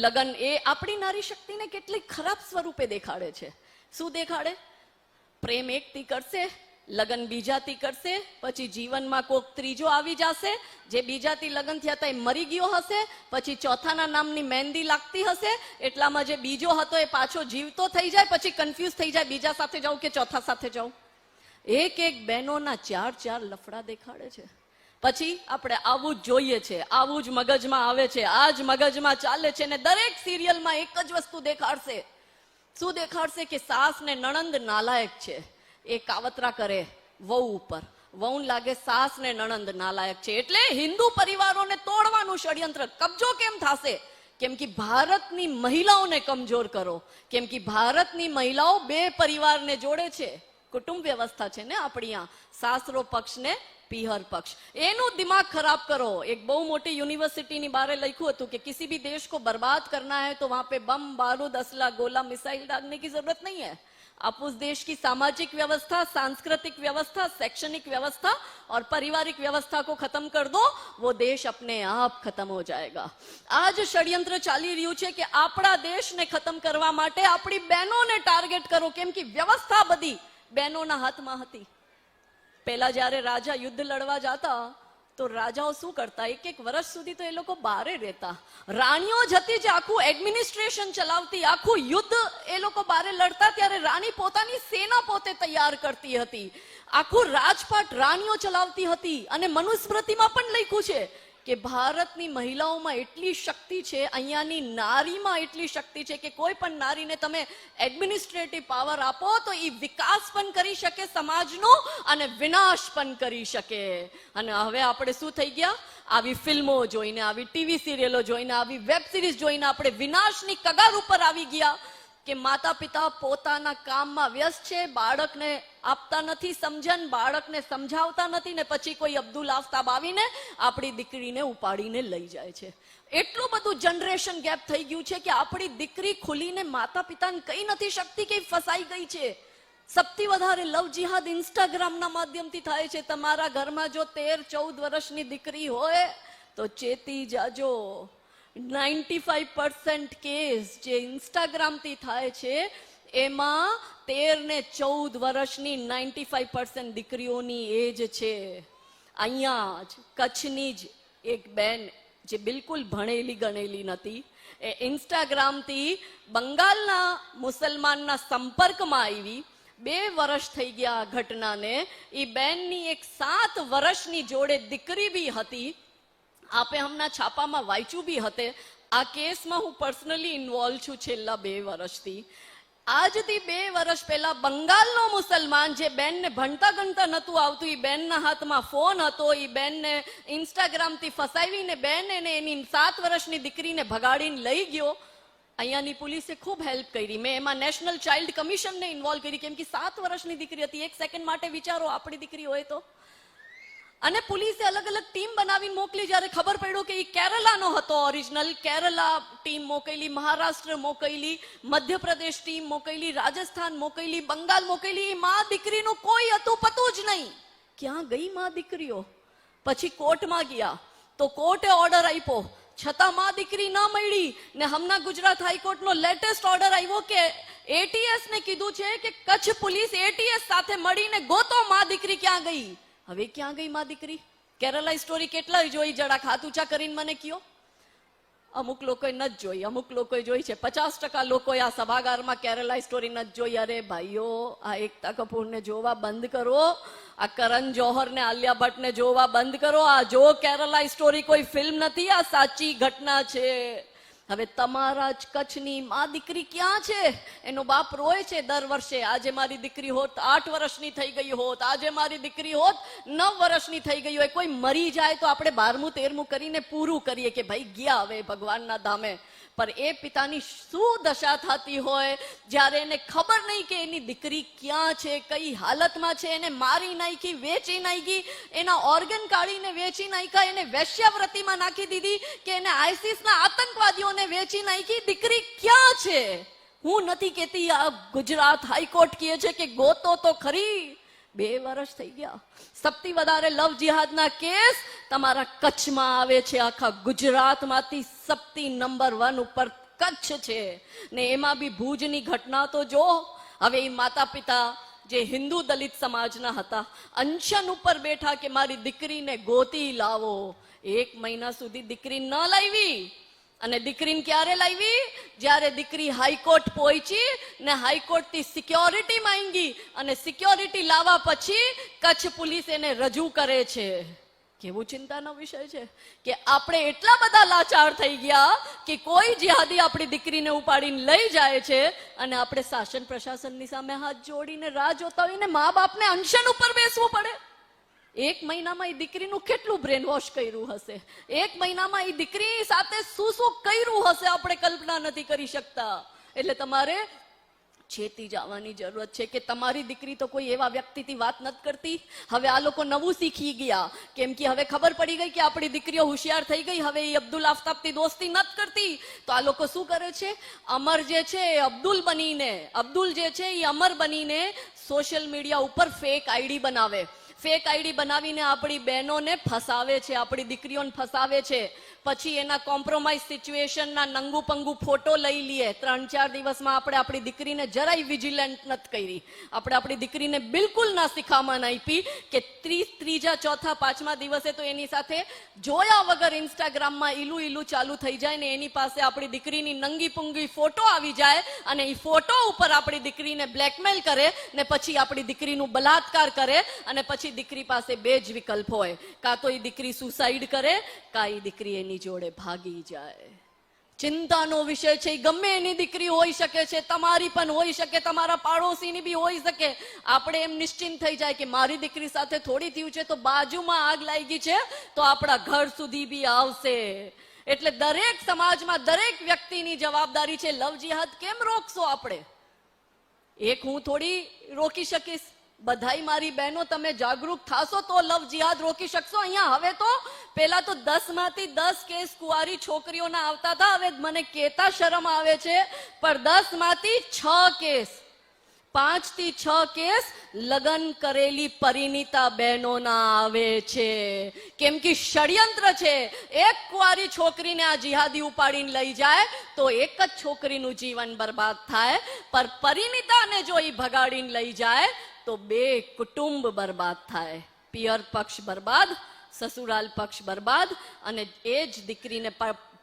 લગન એ આપણી નારી શક્તિને કેટલી ખરાબ સ્વરૂપે દેખાડે છે. શું દેખાડે? પ્રેમ એકથી કરશે, લગન બીજાથી કરશે, પછી જીવનમાં કોક ત્રીજો આવી જશે, જે બીજાથી લગન થયા હતા એ મરી ગયો હશે, પછી ચોથાના નામની મહેંદી લાગતી હશે, એટલામાં જે બીજો હતો એ પાછો જીવતો થઈ જાય, પછી કન્ફ્યુઝ થઈ જાય બીજા સાથે જાઉં કે ચોથા સાથે જાઉં. એક બહેનોના 4 લફડા દેખાડે છે. પછી આપણે આવું જ જોઈએ છે, આવું જ મગજમાં આવે છે, આ જ મગજમાં ચાલે છે ને દરેક સિરિયલમાં એક જ વસ્તુ દેખાડશે. શું દેખાડશે? કે સાસ ને નણંદ નાલાયક છે. એ કાવતરા કરે વહુ ઉપર, વહુ લાગે સાસ ને નણંદ નાલાયક છે. એટલે હિન્દુ પરિવારોને તોડવાનું ષડયંત્ર. કબજો કેમ થશે? કેમ કે ભારતની મહિલાઓને કમજોર કરો. કેમ કે ભારતની મહિલાઓ 2 પરિવારને જોડે છે. કુટુંબ વ્યવસ્થા છે ને આપણી આ, સાસરો પક્ષ ને પિહર પક્ષ. એનું દિમાગ ખરાબ કરો. એક બહુ મોટી યુનિવર્સિટીની બારે લખ્યું હતું કે किसी भी देश को बर्बाद करना है तो वहां पे बम, बारूद, असला, गोला, मिसाइल डालने की जरूरत नहीं है. आप उस देश की सामाजिक व्यवस्था, सांस्कृतिक व्यवस्था, शैक्षणिक व्यवस्था और पारिवारिक व्यवस्था को खत्म कर दो, वो देश अपने आप खत्म हो जाएगा. आज ષડયંત્ર ચાલી રહ્યું છે કે આપણા દેશને ખતમ કરવા માટે આપણી બહેનોને ટાર્ગેટ કરો. કેમ કે વ્યવસ્થા બધી બહેનોના હાથમાં હતી. પહેલા જ્યારે રાજા યુદ્ધ લડવા જતા તો રાજાઓ શું કરતા, એક એક વર્ષ સુધી તો એ લોકો બહારે રહેતા. રાણીઓ જ હતી જે આખું એડમિનિસ્ટ્રેશન ચલાવતી, આખું યુદ્ધ એ લોકો બહારે લડતા ત્યારે રાણી પોતાની સેના પોતે તૈયાર કરતી હતી. આખું રાજપાટ રાણીઓ ચલાવતી હતી. અને મનુસ્મૃતિમાં પણ લખ્યું છે કે ભારતની મહિલાઓમાં એટલી શક્તિ છે, અહીંયાની નારીમાં એટલી શક્તિ છે કે કોઈ પણ નારીને તમે એડમિનિસ્ટ્રેટિવ પાવર આપો તો એ વિકાસ પણ કરી શકે સમાજનો અને વિનાશ પણ કરી શકે. અને હવે આપણે શું થઈ ગયા, આવી ફિલ્મો જોઈને, આવી ટીવી સિરિયલો જોઈને, આવી વેબ સિરીઝ જોઈને આપણે વિનાશની કગાર ઉપર આવી ગયા કે માતા પિતા પોતાના કામમાં વ્યસ્ત છે, બાળકને આપતા નથી સમજણ, બાળકને સમજાવતા નથી, ને પછી કોઈ અબ્દુલ આફતાબ આવીને આપણી દીકરીને ઉપાડીને લઈ જાય છે. એટલું બધું જનરેશન ગેપ થઈ ગયું છે કે આપણી દીકરી ખુલીને માતા પિતાને કહી નથી શકતી કે ફસાઈ ગઈ છે. સૌથી વધારે લવ જિહાદ ઇન્સ્ટાગ્રામના માધ્યમથી થાય છે. તમારા ઘરમાં જો 13-14 વર્ષની દીકરી હોય તો ચેતી જાજો. 95% કેસ જે ઇન્સ્ટાગ્રામથી થાય છે એમાં 13 ને 14 વર્ષની 95% દીકરીઓની એજ છે. અહીંયા જ કચ્છની જ એક બેન જે બિલકુલ ભણેલી ગણેલી નથી, એ ઇન્સ્ટાગ્રામથી બંગાળના મુસલમાનના સંપર્કમાં આવી. 2 વર્ષ થઈ ગયા આ ઘટનાને. એ બેનની એક 7 વર્ષની જોડે દીકરી બી હતી. આપે હમણાં છાપામાં વાંચ્યું બી હતે. આ કેસમાં હું પર્સનલી ઇન્વોલ્વ છું છેલ્લા 2 વર્ષથી. આજથી 2 વર્ષ પહેલા બંગાળનો મુસલમાન જે બેનને ભણતા ગણતા નતું આવતું, એ બેનના હાથમાં ફોન હતો, એ બેનને ઇન્સ્ટાગ્રામથી ફસાવીને બેન એને એની 7 વર્ષની દીકરીને ભગાડીને લઈ ગયો. અહીંયાની પોલીસે ખૂબ હેલ્પ કરી. મેં એમાં નેશનલ ચાઇલ્ડ કમિશનને ઇન્વોલ્વ કરી, કેમ કે 7 વર્ષની દીકરી હતી. એક સેકન્ડ માટે વિચારો, આપણી દીકરી હોય તો. અને પોલીસે અલગ અલગ ટીમ બનાવીને મોકલી. જ્યારે ખબર પડ્યું કે એ કેરલાનો હતો ઓરિજિનલ, કેરલા ટીમ મોકલી, મહારાષ્ટ્ર મોકલી, મધ્યપ્રદેશ ટીમ મોકલી, રાજસ્થાન મોકલી, બંગાળ મોકલી. એ માં દીકરીનું કોઈ હતું પતું જ નહીં. ક્યાં ગઈ માં દીકરીઓ? પછી કોર્ટમાં ગયા તો કોર્ટે ઓર્ડર આપ્યો, છતાં માં દીકરી ના મળી. ને હમણાં ગુજરાત હાઈકોર્ટનો લેટેસ્ટ ઓર્ડર આવ્યો કે એટીએસ ને કીધું છે કે કચ્છ પોલીસ એટીએસ સાથે મળીને ગોતો માં દીકરી ક્યાં ગઈ. હવે ક્યાં ગઈ માં દીકરી? કેરલા સ્ટોરી કેટલા જોઈ? જરાક હાથ ઊંચા કરીને મને કયો. અમુક લોકોએ નથી જોઈ, અમુક લોકોએ જોઈ છે. 50% લોકોએ આ સભાગારમાં કેરલા સ્ટોરી નથી જોઈ. અરે ભાઈઓ, આ એકતા કપૂરને જોવા બંધ કરો, આ કરણ જોહર ને આલિયા ભટ્ટને જોવા બંધ કરો. આ જો કેરલા સ્ટોરી કોઈ ફિલ્મ નથી, આ સાચી ઘટના છે. હવે તમારા જ કચ્છની માં દીકરી ક્યાં છે? એનો બાપ રોય છે દર વર્ષે. આજે મારી દીકરી હોત 8 વર્ષની થઈ ગઈ હોત, આજે મારી દીકરી હોત 9 વર્ષની થઈ ગઈ હોય. કોઈ મરી જાય તો આપણે 12મું 13મું કરીને પૂરું કરીએ કે ભાઈ ગયા હવે ભગવાનના ધામે. પર એ પિતાની શું દશા થતી હોય જ્યારે એને ખબર નહીં કે એની દીકરી ક્યાં છે, કઈ હાલતમાં છે. એને મારી નાખી, વેચી નાખી, એના ઓર્ગન કાઢીને વેચી નાખ્યા, એને વેશ્યાવૃત્તિમાં નાખી દીધી કે એને આઈસીસના આતંકવાદીઓને વેચી નાખી. દીકરી ક્યાં છે? હું નથી કહેતી, આ ગુજરાત હાઈકોર્ટ કહે છે કે ગોતો તો ખરી. 2 વર્ષ થઈ ગયા. સૌથી વધારે લવ જિહાદના કેસ તમારા કચ્છમાં આવે છે. આખા ગુજરાતમાંથી સૌથી નંબર 1 ઉપર કચ્છ છે. ને એમાં બી ભુજની ઘટના તો જો. હવે એ માતા પિતા જે હિન્દુ દલિત સમાજના હતા, અનશન ઉપર બેઠા કે મારી દીકરીને ગોતી લાવો. 1 મહિના સુધી દીકરી ન લાવી. અને દીકરીને ક્યારે લાવી? જ્યારે દીકરી હાઈકોર્ટ પહોંચી ને હાઈકોર્ટથી સિક્યોરિટી માંગી અને સિક્યોરિટી લાવવા પછી કચ્છ પોલીસ એને રજૂ કરે છે. કેવું ચિંતાનો વિષય છે કે આપણે એટલા બધા લાચાર થઈ ગયા કે કોઈ જિહાદી આપણી દીકરીને ઉપાડીને લઈ જાય છે અને આપણે શાસન પ્રશાસનની સામે હાથ જોડીને રાહ જોતા હોઈને મા બાપને અનશન ઉપર બેસવું પડે. 1 મહિનામાં એ દીકરીનું કેટલું બ્રેન વોશ કર્યું હશે? 1 મહિનામાં એ દીકરી સાથે શું શું કર્યું હશે આપણે કલ્પના નથી કરી શકતા. એટલે તમારે ચેતી જવાની જરૂરત છે કે તમારી દીકરી તો કોઈ એવા વ્યક્તિથી વાત નથી કરતી. હવે આ લોકો નવું શીખી ગયા, કેમ કે હવે ખબર પડી ગઈ કે આપણી દીકરીઓ હોશિયાર થઈ ગઈ. હવે એ અબ્દુલ આફતાબથી દોસ્તી નથી કરતી. તો આ લોકો શું કરે છે? અમર જે છે એ અબ્દુલ બનીને, અબ્દુલ જે છે એ અમર બનીને સોશિયલ મીડિયા ઉપર ફેક આઈડી બનાવે. ફેક આઈડી બનાવીને આપણી બહેનોને ફસાવે છે, આપણી દીકરીઓને ફસાવે છે. પછી એના કોમ્પ્રોમાઇઝ સિચ્યુએશનના નંગુ પંગુ ફોટો લઈ લઈએ. 3-4 દિવસમાં આપણે આપણી દીકરીને જરાય વિજિલન્ટ નથી કરી. આપણે આપણી દીકરીને બિલકુલ ના શીખામણ આપી કે ત્રીજા, ચોથા, 5મા દિવસે તો એની સાથે જોયા વગર ઇન્સ્ટાગ્રામમાં ઈલું ઈલું ચાલુ થઈ જાય ને એની પાસે આપણી દીકરીની નંગી પુંગી ફોટો આવી જાય અને એ ફોટો ઉપર આપણી દીકરીને બ્લેકમેલ કરે ને પછી આપણી દીકરીનું બલાત્કાર કરે. અને પછી દીકરી પાસે 2 જ વિકલ્પ હોય, કાં તો એ દીકરી સુસાઇડ કરે, કાં એ દીકરી એની જોડે ભાગી જાય. ચિંતાનો વિષય છે. ગમે એની દીકરી હોઈ શકે છે, તમારી પણ હોઈ શકે, તમારા પાડોશીની બી હોઈ શકે. આપણે એમ નિશ્ચિંત થઈ જાય કે મારી દીકરી સાથે થોડી થયું છે તો બાજુમાં આગ લાગી છે તો આપણા ઘર સુધી બી આવશે. એટલે દરેક સમાજમાં દરેક વ્યક્તિની જવાબદારી છે. લવ જિહાદ કેમ રોકશો આપણે? એક હું થોડી રોકી શકીશ. બધાઈ મારી બહેનો તમે જાગૃત થાશો તો લવ જિહાદ રોકી શકશો. અહીંયા હવે તો પેલા તો 10 માંથી 10 કેસ કુંવારી છોકરીઓના આવતા હતા. હવે મને કહેતા શરમ આવે છે, પણ 10 માંથી 6 કેસ, 5 થી 6 કેસ લગ્ન કરેલી પરિણીતા બહેનોના આવે છે. કેમ કે ષડયંત્ર છે. એક કુંવારી છોકરીને આ જિહાદી ઉપાડીને લઈ જાય તો એક જ છોકરીનું જીવન બરબાદ થાય, પણ પરિણીતાને જો એ ભગાડીને લઈ જાય તો 2 કુટુંબ બરબાદ થાય. પિયર પક્ષ બરબાદ, સસુરાલ પક્ષ બરબાદ. અને એ જ દીકરીને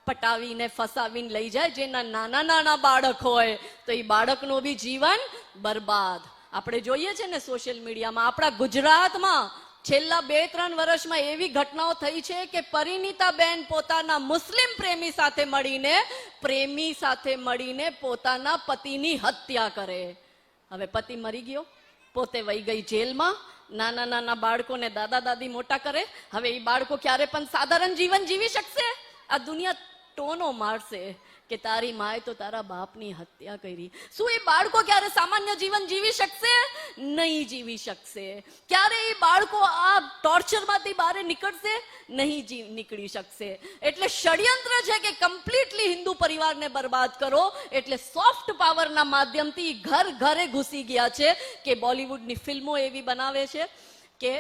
પટાવીને ફસાવીને લઈ જાય. જેના નાના નાના બાળક હોય તો એ બાળકનું બી જીવન બરબાદ. આપણે જોઈએ છે ને સોશિયલ મીડિયામાં, આપણા ગુજરાતમાં છેલ્લા 2-3 વર્ષમાં એવી ઘટનાઓ થઈ છે કે પરિણીતા બેન પોતાના મુસ્લિમ પ્રેમી સાથે મળીને પોતાના પતિની હત્યા કરે. હવે પતિ મરી ગયો, પોતે વહી ગઈ જેલમાં, નાના નાના બાળકોને દાદા દાદી મોટા કરે. હવે એ બાળકો ક્યારે પણ સાધારણ જીવન જીવી શકશે? આ દુનિયા ટોનો મારશે કે તારી માએ તો તારા બાપની હત્યા કરી. શું એ બાળકો ક્યારે સામાન્ય જીવન જીવી શકશે? નહીં જીવી શકશે. ક્યારે એ બાળકો આ ટોર્ચરમાંથી બહાર નીકળશે? નહીં નીકળી શકશે. એટલે ષડયંત્ર છે કે કમ્પ્લીટલી હિન્દુ પરિવારને બરબાદ કરો. એટલે સોફ્ટ પાવરના માધ્યમથી ઘર ઘરે ઘૂસી ગયા છે કે બોલિવૂડની ફિલ્મો એવી બનાવે છે કે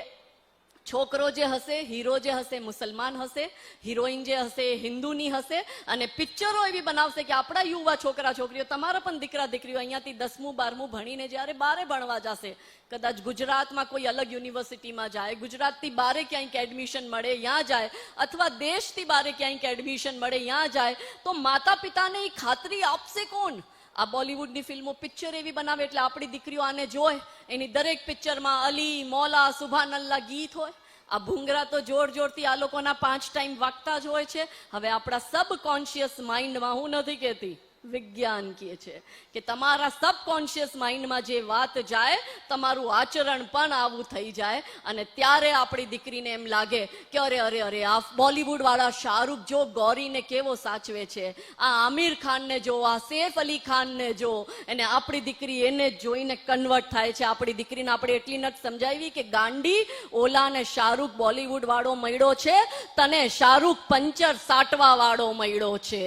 છોકરો જે હશે, હીરો જે હશે મુસલમાન હશે, હિરોઈન જે હશે હિન્દુની હશે. અને પિક્ચરો એવી બનાવશે કે આપણા યુવા છોકરા છોકરીઓ, તમારા પણ દીકરા દીકરીઓ અહીંયાથી 10મું 12મું ભણીને જ્યારે બારે ભણવા જશે, કદાચ ગુજરાતમાં કોઈ અલગ યુનિવર્સિટીમાં જાય, ગુજરાતથી બારે ક્યાંક એડમિશન મળે ત્યાં જાય, અથવા દેશથી બારે ક્યાંક એડમિશન મળે ત્યાં જાય, તો માતા પિતાને એ ખાતરી આપશે કોણ? આ બોલિવૂડની ફિલ્મો પિક્ચર એવી બનાવે એટલે આપણી દીકરીઓ આને જોય. એની દરેક પિક્ચરમાં અલી, મોલા, સુભાનલ્લા ગીત હોય. આ ભૂંગરા તો જોર જોરથી આ લોકોના 5 ટાઈમ વાગતા જ હોય છે. હવે આપણા સબકોન્શિયસ માઇન્ડમાં, હું નથી કહેતી, વિજ્ઞાન કહે છે કે તમારા સબકોન્શિયસ માઇન્ડમાં જે વાત જાય તમારું આચરણ પણ આવું થઈ જાય. અને ત્યારે આપણી દીકરીને એમ લાગે કે અરે અરે અરે આ બોલિવૂડ વાળા શાહરૂખ જો ગૌરીને કેવો સાચવે છે, આ આમિર ખાનને જો, આ સૈફ અલી ખાનને જો. અને આપણી દીકરી એને જોઈને કન્વર્ટ થાય છે. આપણી દીકરીને આપણે એટલી નથી સમજાવી કે ગાંડી, ઓલાને શાહરૂખ બોલિવૂડ વાળો મળ્યો છે, તને શાહરૂખ પંચર સાટવા વાળો મળ્યો છે.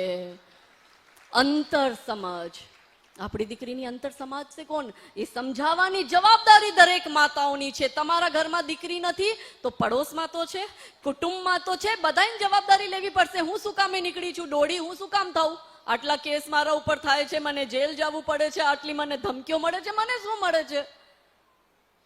અંતર સમજ. આપણી દીકરીની અંતર સમાજ છે કોણ? એ સમજાવવાની જવાબદારી દરેક માતાઓની છે. તમારા ઘરમાં દીકરી નથી તો પડોશમાં તો છે, કુટુંબમાં તો છે. બધાની જવાબદારી લેવી પડશે. હું શું કામે નીકળી છું દોડી? હું શું કામ થાઉં? આટલા કેસ મારા ઉપર થાય છે, મને જેલ જવું પડે છે, આટલી મને ધમકીઓ મળે છે, મને શું મળે છે?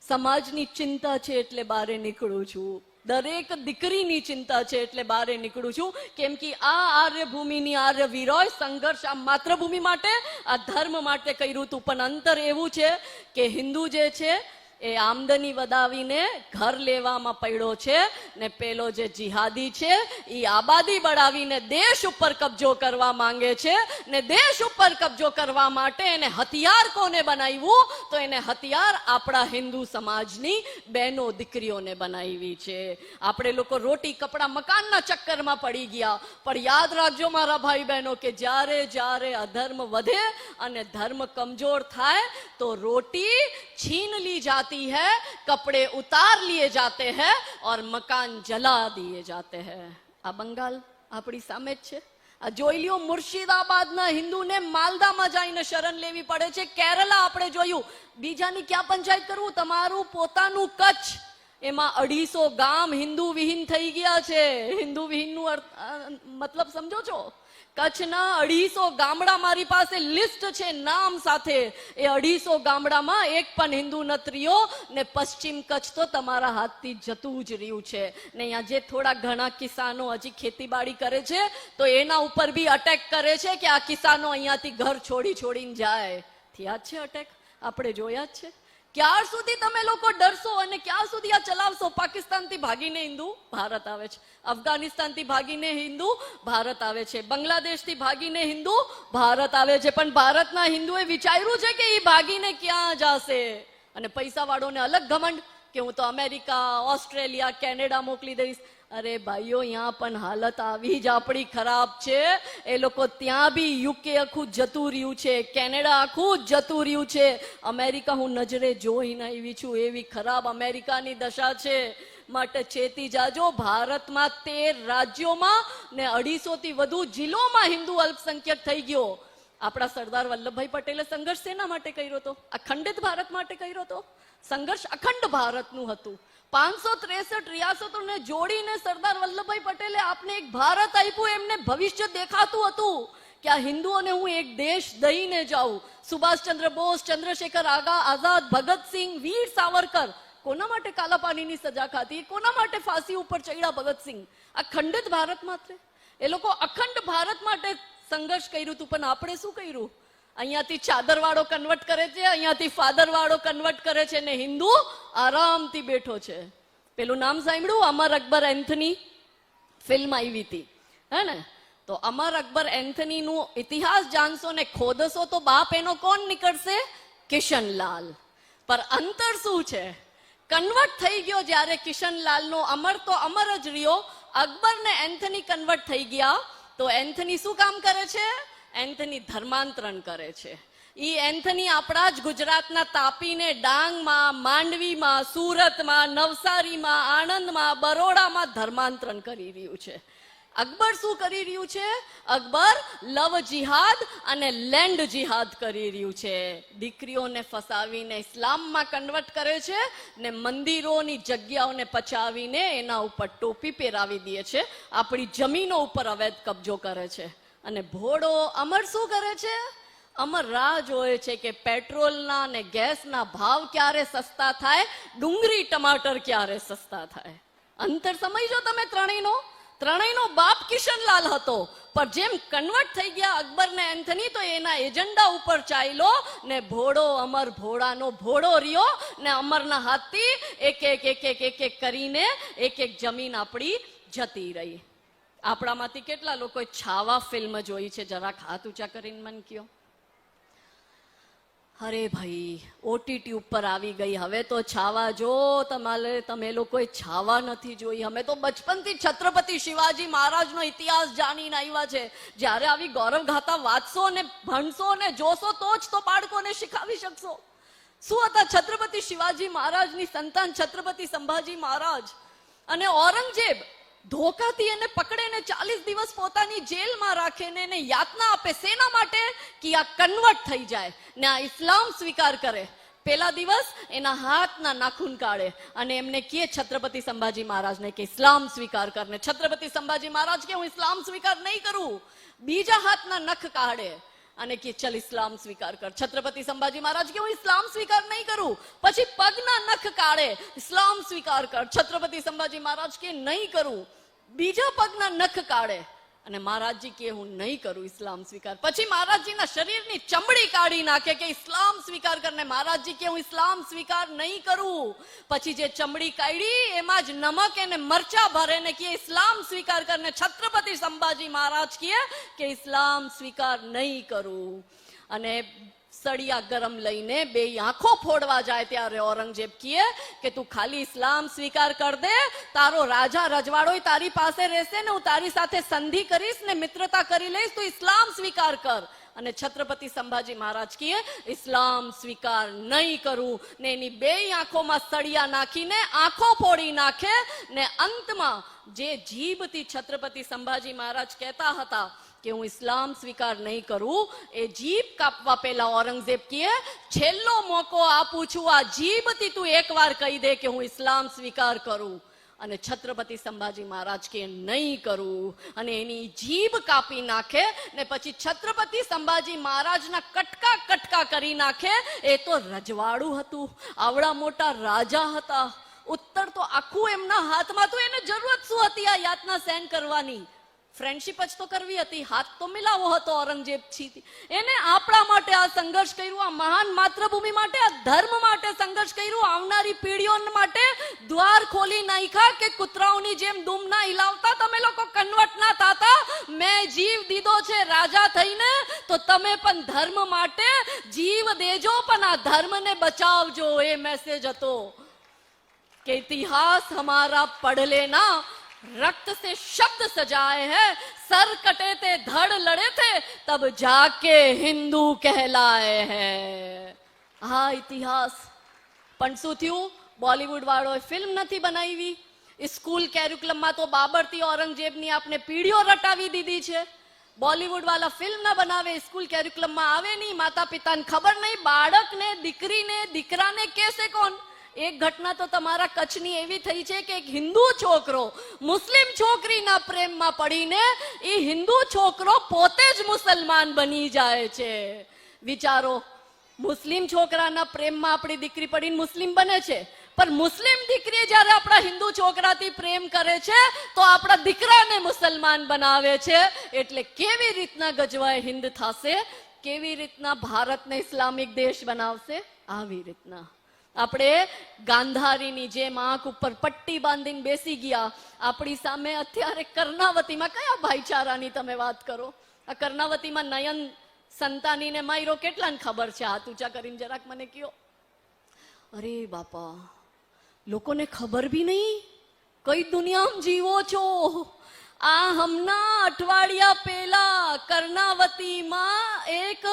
સમાજની ચિંતા છે એટલે બારે નીકળું છું. દરેક દીકરીની ચિંતા છે એટલે બારે નીકળું છું. કેમ કે આ આર્યભૂમિની આર્યવીરોએ સંઘર્ષ આ માતૃભૂમિ માટે, આ ધર્મ માટે કર્યું હતું. પણ અંતર એવું છે કે હિન્દુ જે છે એ આમદની વધાવીને ઘર લેવામાં પડ્યો છે, ને પેલો જે જિહાદી છે એ આબાદી બઢાવીને દેશ ઉપર કબજો કરવા માંગે છે. ને દેશ ઉપર કબજો કરવા માટે એને હથિયાર કોને બનાવ્યું? તો એને હથિયાર આપણા હિન્દુ સમાજની બહેનો દીકરીઓને બનાવી છે. આપણે લોકો રોટી કપડા મકાનના ચક્કરમાં પડી ગયા. પણ યાદ રાખજો મારા ભાઈ બહેનો કે જ્યારે જ્યારે અધર્મ વધે અને ધર્મ કમજોર થાય તો રોટી छीन ली जाती है, कपड़े उतार लिए जाते हैं और मकान जला दिए जाते हैं. આ બંગાળ આપણી સામે જ છે. આ જોઈ લ્યો, મુર્શિદાબાદના હિન્દુને માલદામાં જઈને શરણ લેવી પડે છે. કેરલા આપણે જોયું. બીજાની ક્યાં પંચાયત કરવું? તમારું પોતાનું કચ્છ એમાં 250 ગામ હિન્દુ વિહીન થઈ ગયા છે. હિન્દુ વિહીનનું મતલબ સમજો છો? કચ્છના 250 ગામડા મારી પાસે લિસ્ટ છે નામ સાથે. એ 250 ગામડામાં એક પણ હિન્દુ નથી રહ્યો ને પશ્ચિમ કચ્છ તો તમારા હાથથી જતું જ રહ્યું છે. ને અહીંયા જે થોડા ઘણા કિસાનો હજી ખેતીવાડી કરે છે તો એના ઉપર બી અટેક કરે છે કે આ કિસાનો અહીંયાથી ઘર છોડીને જાય. થયા જ છે અટેક, આપણે જોયા જ છે. ક્યાર સુધી તમે લોકો ડરશો અને ક્યાં સુધી આ ચલાવશો? પાકિસ્તાનથી ભાગીને હિન્દુ ભારત આવે છે, અફઘાનિસ્તાનથી ભાગીને હિન્દુ ભારત આવે છે, બાંગ્લાદેશથી ભાગીને હિન્દુ ભારત આવે છે. પણ ભારતના હિન્દુએ વિચાર્યું છે કે એ ભાગીને ક્યાં જશે? અને પૈસા વાળોને અલગ ઘમંડ કે હું તો અમેરિકા, ઓસ્ટ્રેલિયા, કેનેડા મોકલી દઈશ. અરે ભાઈઓ, અહીંયા પણ હાલત આવી જ આપણી ખરાબ છે. એ લોકો ત્યાં બી યુકે આખું જતું રહ્યું છે, કેનેડા આખું જતું રહ્યું છે. અમેરિકા હું નજરે જોઈને આવી છું, એવી ખરાબ અમેરિકાની દશા છે. માટે ચેતી જાજો. ભારતમાં 13 રાજ્યોમાં ને 250 થી વધુ જિલ્લોમાં હિન્દુ અલ્પસંખ્યક થઈ ગયો. આપણા સરદાર વલ્લભભાઈ પટેલે સંઘર્ષ શેના માટે કર્યો હતો? અખંડિત ભારત માટે કર્યો હતો. સંઘર્ષ અખંડ ભારતનું હતું. 563 રિયાસતોને જોડીને સરદાર વલ્લભભાઈ પટેલે આપને એક ભારત આપ્યું. એમને ભવિષ્ય દેખાતું હતું કે આ હિન્દુઓને હું એક દેશ દઈને જાઉં. સુભાષચંદ્ર બોઝ, ચંદ્રશેખર આઝાદ, ભગતસિંહ, વીર સાવરકર કોના માટે કાલા પાણીની સજા ખાધી? કોના માટે ફાંસી ઉપર ચડ્યા ભગતસિંહ? અખંડિત ભારત માટે. એ લોકો અખંડ ભારત માટે સંઘર્ષ કર્યું હતું. પણ આપણે શું કર્યું? અહીંયાથી ચાદર વાળો કન્વર્ટ કરે છે, અહીંયાથી ફાધર વાળો કન્વર્ટ કરે છે ને હિન્દુ આરામથી બેઠો છે. પેલું નામ સાંભળ્યું? અમર અકબર એન્થની ફિલ્મ આવી હતી, હે ને? તો અમર અકબર એન્થની નું ઇતિહાસ જાણશો ને ખોદશો તો બાપ એનો કોણ નીકળશે? કિશનલાલ. પર અંતર શું છે? કન્વર્ટ થઈ ગયો જ્યારે કિશનલાલ નો. અમર તો અમર જ રહ્યો. અકબર ને એન્થની કન્વર્ટ થઈ ગયા તો એન્થની શું કામ કરે છે? એન્થની ધર્માંતરણ કરે છે. ઈ એન્થની આપણા જ ગુજરાતના તાપીને, ડાંગમાં, માંડવીમાં, સુરતમાં, નવસારીમાં, આણંદમાં, બરોડામાં ધર્માંતરણ કરી રહ્યું છે. અકબર શું કરી રહ્યું છે? અકબર લવ જિહાદ અને લેન્ડ જિહાદ કરી રહ્યું છે. દીકરીઓને ફસાવીને ઇસ્લામમાં કન્વર્ટ કરે છે ને મંદિરોની જગ્યાઓને પચાવીને એના ઉપર ટોપી પહેરાવી દે છે. આપણી જમીનો ઉપર અવૈધ કબજો કરે છે. અને ભોળો અમર શું કરે છે? અમર રાહ જોવે છે કે પેટ્રોલના ને ગેસના ભાવ ક્યારે સસ્તા થાય, ડુંગળી ટમાટર ક્યારે સસ્તા થાય. અંતર સમજો તમે ત્રણેયનો બાપ કિશનલાલ હતો. પણ જેમ કન્વર્ટ થઈ ગયા અકબર ને એન્થની તો એના એજન્ડા ઉપર ચાલ્યો ને ભોળો અમર ભોળાનો ભોળો રહ્યો ને અમરના હાથથી એક કરીને એક જમીન આપણી જતી રહી. આપણામાંથી કેટલા લોકોએ છાવા ફિલ્મ જોઈ છે? જરાક હાથ ઊંચા કરીને મન કયો. અરે ભાઈ, ઓટીટી ઉપર આવી ગઈ. હવે તો છાવા જો. તમે લોકોએ છાવા નથી જોઈ. અમે તો બચપનથી છત્રપતિ શિવાજી મહારાજનો ઇતિહાસ જાણીને આવ્યા છે. જ્યારે આવી ગૌરવ ગાથા વાંચશો ને ભણશો ને જોશો તો જ તો બાળકોને શીખવી શકશો. શું હતા છત્રપતિ શિવાજી મહારાજની સંતાન છત્રપતિ સંભાજી મહારાજ? અને ઔરંગઝેબ ધોકાથી એને પકડે ને 40 દિવસ પોતાની જેલમાં રાખે ને એને યાતના આપે. શેના માટે? કે આ કન્વર્ટ થઈ જાય ને આ ઇસ્લામ સ્વીકાર કરે. પેલા દિવસ એના હાથના નાખૂન કાઢે અને એમને કહે છત્રપતિ સંભાજી મહારાજને કે ઇસ્લામ સ્વીકાર કર. ને છત્રપતિ સંભાજી મહારાજ કે હું ઇસ્લામ સ્વીકાર નહીં કરું. બીજા હાથના નખ કાઢે અને કે ચલ ઇસ્લામ સ્વીકાર કર. છત્રપતિ સંભાજી મહારાજ કે હું ઇસ્લામ સ્વીકાર નહીં કરું. પછી પગના નખ કાઢે, ઇસ્લામ સ્વીકાર કર. છત્રપતિ સંભાજી મહારાજ કે નહીં કરું. બીજા પગના નખ કાઢે અને મહારાજજી કે હું નહીં કરું ઇસ્લામ સ્વીકાર. પછી મહારાજજીના શરીરની ચમડી કાઢી નાખે કે ઇસ્લામ સ્વીકાર કરને. મહારાજજી કે હું ઇસ્લામ સ્વીકાર નહીં કરું. પછી જે ચમડી કાઢી એમાં જ નમક અને મરચા ભરે ને કે ઇસ્લામ સ્વીકાર કરને. છત્રપતિ સંભાજી મહારાજ કે ઇસ્લામ સ્વીકાર નહીં કરું. અને સળિયા ગરમ લઈને બે આંખો ફોડવા જાય ત્યારે ઔરંગઝેબ કહે કે તું ખાલી ઇસ્લામ સ્વીકાર કર દે, તારો રાજા રજવાડો તારી પાસે રહેશે ને હું તારી સાથે સંધિ કરીશ ને મિત્રતા કરી લઈશ, તું ઇસ્લામ સ્વીકાર કર. અને છત્રપતિ સંભાજી મહારાજ કહે ઇસ્લામ સ્વીકાર નહીં કરું ને એની બે આંખોમાં સળિયા નાખીને આંખો ફોડી નાખે. ને અંતમાં જે જીભથી છત્રપતિ સંભાજી મહારાજ કહેતા હતા કે હું ઇસ્લામ સ્વીકાર નહીં કરું. એ જીભ કાપવા પહેલા ઔરંગઝેબ કહે, છેલ્લો મોકો આપું છું, આ જીભથી તું એકવાર કહી દે કે હું ઇસ્લામ સ્વીકાર કરું. અને છત્રપતિ સંભાજી મહારાજ કે નહીં કરું, અને એની જીભ કાપી નાખે ને પછી છત્રપતિ સંભાજી મહારાજના કટકા કટકા કરી નાખે. એ તો રજવાડું હતું, આવડા મોટા રાજા હતા, ઉત્તર તો આખું એમના હાથમાં. તો એને જરૂરત શું હતી આ યાતના સહન કરવાની? ફ્રેન્ડશિપ જ તો કરવી હતી, હાથ તો મિલાવો હતો ઔરંગઝેબ છી. એને આપણા માટે આ સંઘર્ષ કર્યું, આ મહાન માતૃભૂમિ માટે, આ ધર્મ માટે સંઘર્ષ કર્યું, આવનારી પેઢીઓ માટે દ્વાર ખોલી નાખ્યા કે કૂતરાઓની જેમ દૂમ ના હિલાવતા, તમે લોકો કન્વર્ટ ના થાતા. મેં જીવ દીધો છે રાજા થઈને, તો તમે પણ ધર્મ માટે જીવ દેજો, પણ આ ધર્મને બચાવજો. એ મેસેજ હતો कि इतिहास हमारा पढ़ लेना, रक्त से शब्द सजाए हैं, सर कटे थे धड़ लड़े थे, तब जाके हिंदू कहलाए हैं. હા ઇતિહાસ. પણ શું થયું? બોલિવૂડ વાળો ફિલ્મ નથી બનાવી. સ્કૂલ કેરિક્યુલમમાં તો બાબરથી ઔરંગઝેબની આપણે પીઢીઓ રટાવી દીધી છે. બોલિવૂડ વાળા ફિલ્મ ના બનાવે, સ્કૂલ કેરિક્યુલમમાં આવે નહીં, માતા પિતાને ખબર નહીં, બાળકને, દીકરીને, દીકરાને કહેશે કોણ? એક ઘટના તો તમારા કચ્છની એવી થઈ છે કે એક હિન્દુ છોકરો મુસ્લિમ છોકરીના પ્રેમમાં પડીને એ હિન્દુ છોકરો પોતે જ મુસલમાન બની જાય છે. વિચારો, મુસ્લિમ છોકરાના પ્રેમમાં આપણી દીકરી પડીને મુસ્લિમ બને છે, પણ મુસ્લિમ દીકરી જ્યારે આપણા હિન્દુ છોકરાથી પ્રેમ કરે છે તો આપણા દીકરાને મુસલમાન બનાવે છે. એટલે કેવી રીતના ગજવાય હિન્દ થશે, કેવી રીતના ભારતને ઇસ્લામિક દેશ બનાવશે? આવી રીતના આપણે ગાંધારીની જેમ આંખ ઉપર પટ્ટી બાંધીને બેસી ગયા. આપણી સામે અત્યારે કર્ણાવતીમાં કયા ભાઈચારાની તમે વાત કરો? આ કર્ણાવતીમાં નયન સંતાનીને માર્યો, કેટલાને ખબર છે? હાથ ઊંચા કરીને જરાક મને કયો. અરે બાપા, લોકોને ખબર બી નહીં. કઈ દુનિયામાં જીવો છો? આ હમણાં અઠવાડિયા પહેલા કર્ણાવતીમાં એક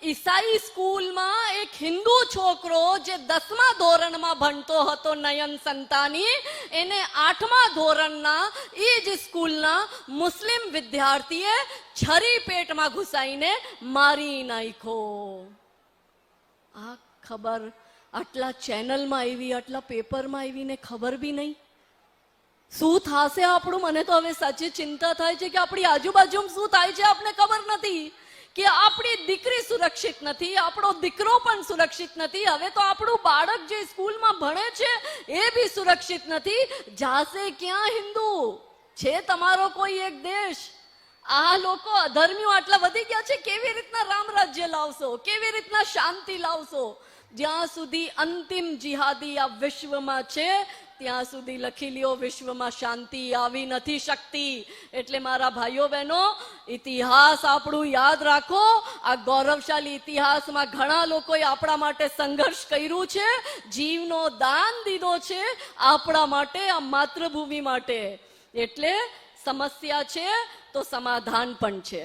ઈસાઈ સ્કૂલમાં એક હિન્દુ છોકરો જે 10મા ધોરણમાં ભણતો હતો, નયન સંતાની, એને 8મા ધોરણના એ જ સ્કૂલના મુસ્લિમ વિદ્યાર્થીએ છરી પેટમાં ઘુસાઈને મારી નાખ્યો. આ ખબર આટલા ચેનલમાં આવી, આટલા પેપરમાં આવીને ખબર બી નહીં. શું થશે આપણું? મને તો હવે સાચી ચિંતા થાય છે કે આપણી આજુબાજુમાં શું થાય છે આપણે ખબર નથી, કે આપણી દીકરી સુરક્ષિત નથી, આપણો દીકરો પણ સુરક્ષિત નથી. હવે તો આપણું બાળક જે સ્કૂલમાં ભણે છે એ બી સુરક્ષિત નથી. જાશે ક્યાં હિન્દુ? છે તમારો કોઈ એક દેશ? આ લોકો અધર્મીઓ આટલા વધી ગયા છે. કેવી રીતના રામ રાજ્ય લાવશો? કેવી રીતના શાંતિ લાવશો? જ્યાં સુધી અંતિમ જિહાદી આ વિશ્વમાં છે ત્યાં સુધી લખી લ્યો, વિશ્વમાં શાંતિ આવી નથી શકતી. એટલે મારા ભાઈઓ બહેનો, ઇતિહાસ આપણું યાદ રાખો. આ ગૌરવશાળી ઇતિહાસમાં ઘણા લોકોએ આપણા માટે સંઘર્ષ કર્યું છે, જીવનો દાન દીધો છે આપણા માટે, આ માતૃભૂમિ માટે. એટલે સમસ્યા છે તો સમાધાન પણ છે.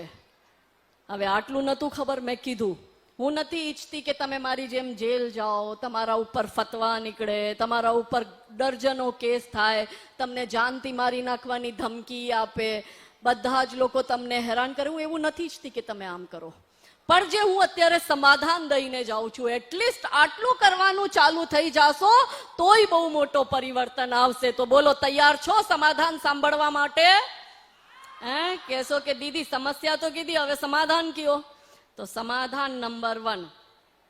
હવે આટલું નતું ખબર, મેં કીધું હું નથી ઈચ્છતી કે તમે મારી જેમ જેલ જાઓ, તમારા ઉપર ફતવા નીકળે, તમારા ઉપર દર્જનો કેસ થાય, તમને જાનથી મારી નાખવાની ધમકી આપે, બધા જ લોકો તમને હેરાન કરે. હું એવું નથી ઈચ્છતી કે તમે આમ કરો, પણ જે હું અત્યારે સમાધાન દઈને જાઉં છું, એટલીસ્ટ આટલું કરવાનું ચાલુ થઈ જાશો તોય બહુ મોટો પરિવર્તન આવશે. તો બોલો, તૈયાર છો સમાધાન સાંભળવા માટે? કહેશો કે દીદી સમસ્યા તો કીધી, હવે સમાધાન કયો? તો સમાધાન નંબર 1,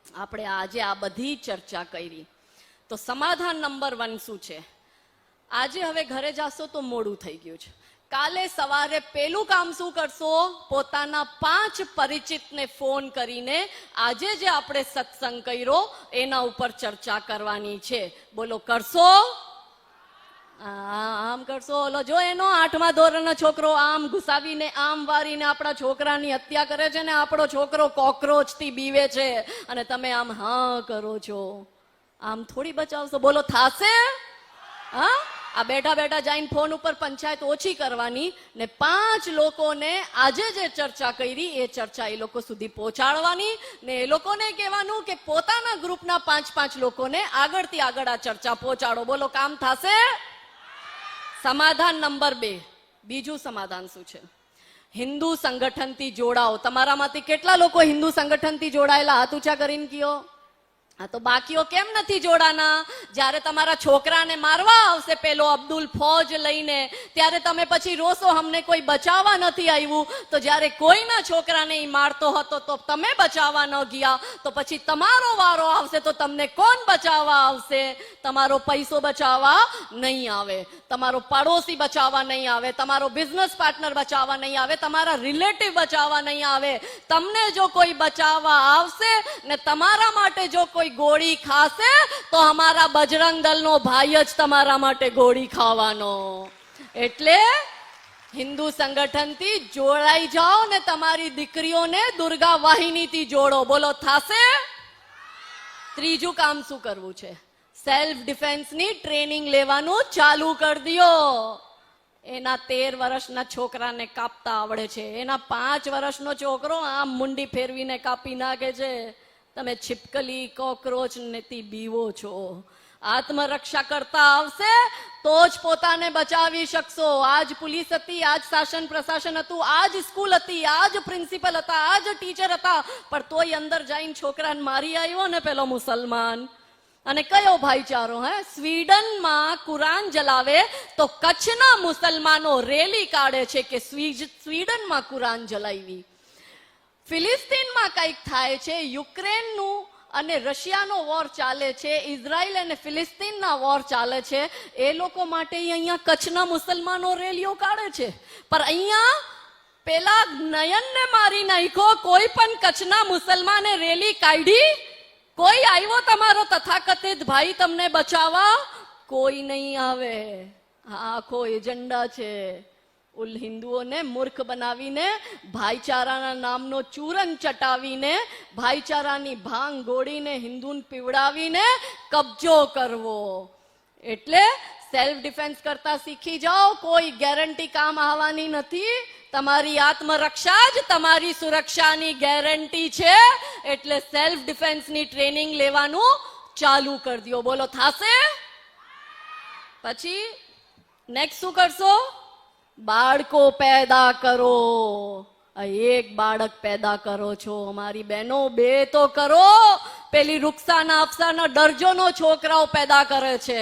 આપણે આજે આ બધી ચર્ચા કરી, તો સમાધાન નંબર 1 શું છે? આજે હવે ઘરે જાશો તો મોડું થઈ ગયું છે. કાલે સવારે પેલું કામ શું કરશો? પોતાના 5 પરિચિતને ફોન કરીને આજે જે આપણે સત્સંગ કર્યો એના ઉપર ચર્ચા કરવાની છે. બોલો, કરશો? આમ કરશો? ઓલો જો એનો 8મા ધોરણનો છોકરો આમ ઘુસાવીને આમ વારીને આપણા છોકરાની હત્યા કરે છે ને આપણો છોકરો કોકરોચ થી બીવે છે અને તમે આમ હા કરો છો. આમ થોડી બચાવશો? બોલો, થાશે? હા, આ બેઠા બેઠા જઈને ફોન ઉપર પંચાયત ઓછી કરવાની ને 5 લોકોને આજે જે ચર્ચા કરી એ ચર્ચા એ લોકો સુધી પહોંચાડવાની ને એ લોકોને કહેવાનું કે પોતાના ગ્રુપના 5 લોકોને આગળથી આગળ આ ચર્ચા પહોંચાડો. બોલો, કામ થશે? સમાધાન નંબર 2, બીજું સમાધાન શું છે? હિન્દુ સંગઠનથી જોડાઓ. તમારામાંથી કેટલા લોકો હિન્દુ સંગઠનથી જોડાયેલા? હાથ ઊંચા કરીને કયો. હા, તો બાકીઓ કેમ નથી જોડાના? જ્યારે તમારા છોકરાને મારવા આવશે પેલો અબ્દુલ ફૌજ લઈને, ત્યારે તમે પછી રોશો અમને કોઈ બચાવવા નથી આવ્યું. તો જ્યારે કોઈના છોકરાને ઈ મારતો હતો તો તમે બચાવવા ન ગયા, તો પછી તમારો વારો આવશે તો તમને કોણ બચાવવા આવશે? તમારો પૈસો બચાવવા નહીં આવે, તમારો પાડોશી બચાવવા નહીં આવે, તમારો બિઝનેસ પાર્ટનર બચાવવા નહીં આવે, તમારા રિલેટિવ બચાવવા નહીં આવે. તમને જો કોઈ બચાવવા આવશે ને તમારા માટે જો કોઈ ગોળી ખાશે તો અમારા બજરંગ દળનો ભાઈ જ તમારા માટે ગોળી ખાવાનો. એટલે હિન્દુ સંગઠનથી જોડાઈ જાઓ ને તમારી દીકરીઓને દુર્ગા વાહિનીથી જોડો. બોલો થાશે? ત્રીજું કામ શું કરવું છે? સેલ્ફ ડિફેન્સની ટ્રેનિંગ લેવાનું ચાલુ કરી દો. એના 13 વર્ષના છોકરાને કાપતા આવડે છે, એના 5 વર્ષનો છોકરો આમ મુંડી ફેરવીને કાપી નાખે છે. તમે छिपकली કોકરોચ નેતી બીવો છો. આત્મરક્ષા કરતા આવશે તો જ પોતાને બચાવી શકશો. આજ પોલીસ હતી, આજ શાસન પ્રશાસન હતું, આજ સ્કૂલ હતી, આજ પ્રિન્સિપલ હતા, આજ ટીચર હતા, પણ તોય અંદર જઈને છોકરાને મારી આવ્યો ને પેલો મુસલમાન. અને કયો ભાઈચારો? સ્વીડનમાં કુરાન જલાવે તો કચ્છના મુસલમાનો રેલી કાઢે છે કે સ્વીડનમાં કુરાન જલાવી. ફિલિસ્તીનમાં કંઈક થાય છે, યુક્રેનનું અને રશિયાનો વોર ચાલે છે, ઇઝરાયલ અને ફિલિસ્તીનના વોર ચાલે છે. એ લોકો માટે અહીંયા કચ્છના મુસલમાનો રેલીઓ કાઢે છે. પણ અહીંયા પેલા નયનને મારી નાખ્યો, કોઈ પણ કચ્છના મુસલમાને રેલી કાઢી? કોઈ આવ્યો તમારો તથાકથિત ભાઈ તમને બચાવવા? કોઈ નહીં આવે. હા, આખો એજન્ડા છે હિન્દુઓને મૂર્ખ બનાવીને, ભાઈચારાના નામનો ચૂરન ચટાવીને, ભાઈચારાની ભાંગ ગોળીને હિન્દુને પીવડાવીને કબજો કરવો. એટલે સેલ્ફ ડિફેન્સ કરતા શીખી જાઓ. કોઈ ગેરંટી કામ આવવાની નથી. તમારી આત્મરક્ષા જ તમારી સુરક્ષાની ગેરંટી છે. એટલે સેલ્ફ ડિફેન્સની ટ્રેનિંગ લેવાનું ચાલુ કરી દો. બોલો થાશે? પછી નેક્સ્ટ શું કરશો? બાળકો પેદા કરો. એક બાળક પેદા કરો છો અમારી બહેનો, 2 તો કરો. પેલી રૂકસાના અફસાના દર્જનો છોકરાઓ પેદા કરે છે.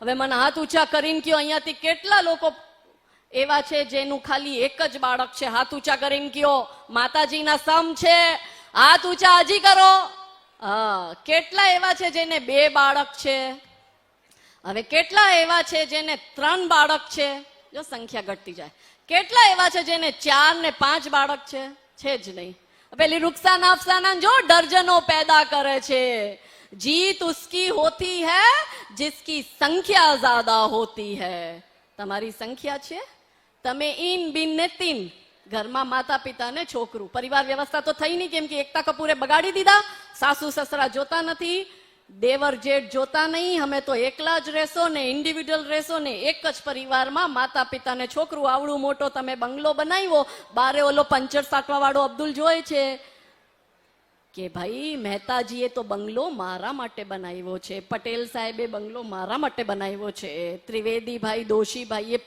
હવે મને હાથ ઊંચા કરીને કયો, અહીંયાથી કેટલા લોકો એવા છે જેનું ખાલી એક જ બાળક છે? હાથ ઊંચા કરીને કયો. માતાજીના સમ છે? હાથ ઊંચા હજી કરો. હા, કેટલા એવા છે જેને 2 બાળક છે? હવે કેટલા એવા છે જેને 3 બાળક છે? જો સંખ્યા ઘટતી જાય. કેટલા એવા છે જેને 4 ને 5 બાળક છે? છે જ નહીં. પેલી રૂકસાના અફસાના જો દર્જનો પેદા કરે છે. जीत उसकी होती है जिसकी संख्या ज्यादा होती है. તમારી સંખ્યા છે, તમે ઇન બિન ને તીન. ઘરમાં માતા પિતા ને છોકરું, પરિવાર વ્યવસ્થા તો થઈ નહીં, કેમ કે એકતા કપૂરે બગાડી દીધા. સાસુ સસરા જોતા નથી, દેવર જેઠ જોતા નહીં, અમે તો એકલા જ રહેશો ને, ઇન્ડિવિડ્યુઅલ રહેશો ને. એક જ પરિવારમાં માતા પિતા ને છોકરું. આવડું મોટો તમે બંગલો બનાવ્યો, બારે ઓલો પંચર સાટવા વાળો અબ્દુલ જોય છે કે ભાઈ મહેતાજીએ તો બંગલો મારા માટે બનાવ્યો છે, પટેલ સાહેબે બંગલો મારા માટે બનાવ્યો છે, ત્રિવેદી ભાઈ દોશીભાઈએ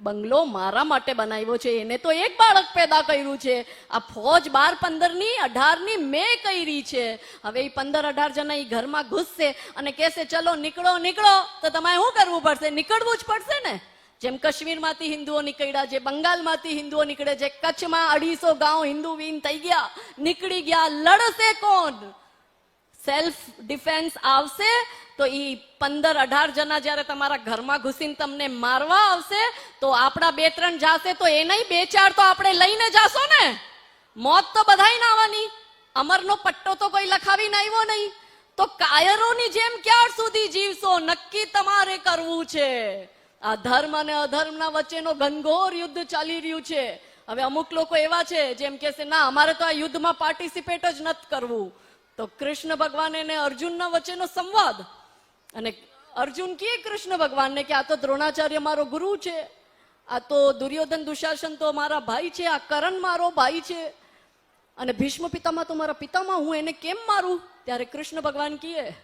બંગલો મારા માટે બનાવ્યો છે. એને તો એક બાળક પેદા કર્યું છે. આ ફોજ 12-15 ની 18 ની મેં કરી છે. હવે એ 15-18 જણા એ ઘરમાં ઘૂસશે અને કહેશે ચલો નીકળો નીકળો, તો તમારે શું કરવું પડશે? નીકળવું જ પડશે ને. જેમ કાશ્મીરમાંથી હિન્દુઓ નીકળ્યા છે, બંગાળમાંથી હિન્દુઓ નીકળે છે, કચ્છમાં 250 ગાંવ હિન્દુ વિન થઈ ગયા, નીકળી ગયા. લડશે કોણ? સેલ્ફ ડિફેન્સ આવશે તો ઈ 15-18 જણા જયારે તમારા ઘરમાં ઘૂસીને તમને મારવા આવશે તો આપણા 2-3 જાશે, તો એનાય 2-4 તો આપણે લઈને જાશો ને. મોત તો બધાય ના આવવાની. અમરનો પટ્ટો તો કોઈ લખાવીને આવ્યો નહીં. તો કાયરોની જેમ ક્યાર સુધી જીવશો? નક્કી તમારે કરવું છે. આ ધર્મ અને અધર્મના વચ્ચેનો ઘનઘોર યુદ્ધ ચાલી રહ્યું છે. હવે અમુક લોકો એવા છે જેમ કે છે ના અમારે તો આ યુદ્ધમાં પાર્ટિસિપેટ જ નથી કરવું. તો કૃષ્ણ ભગવાન અને અર્જુનના વચ્ચેનો સંવાદ, અને અર્જુન કહે કૃષ્ણ ભગવાનને કે આ તો દ્રોણાચાર્ય મારો ગુરુ છે, આ તો દુર્યોધન દુશાસન તો મારા ભાઈ છે, આ કરણ મારો ભાઈ છે, અને ભીષ્મ પિતામાં તો મારા પિતામાં, હું એને કેમ મારું? ત્યારે કૃષ્ણ ભગવાન કહે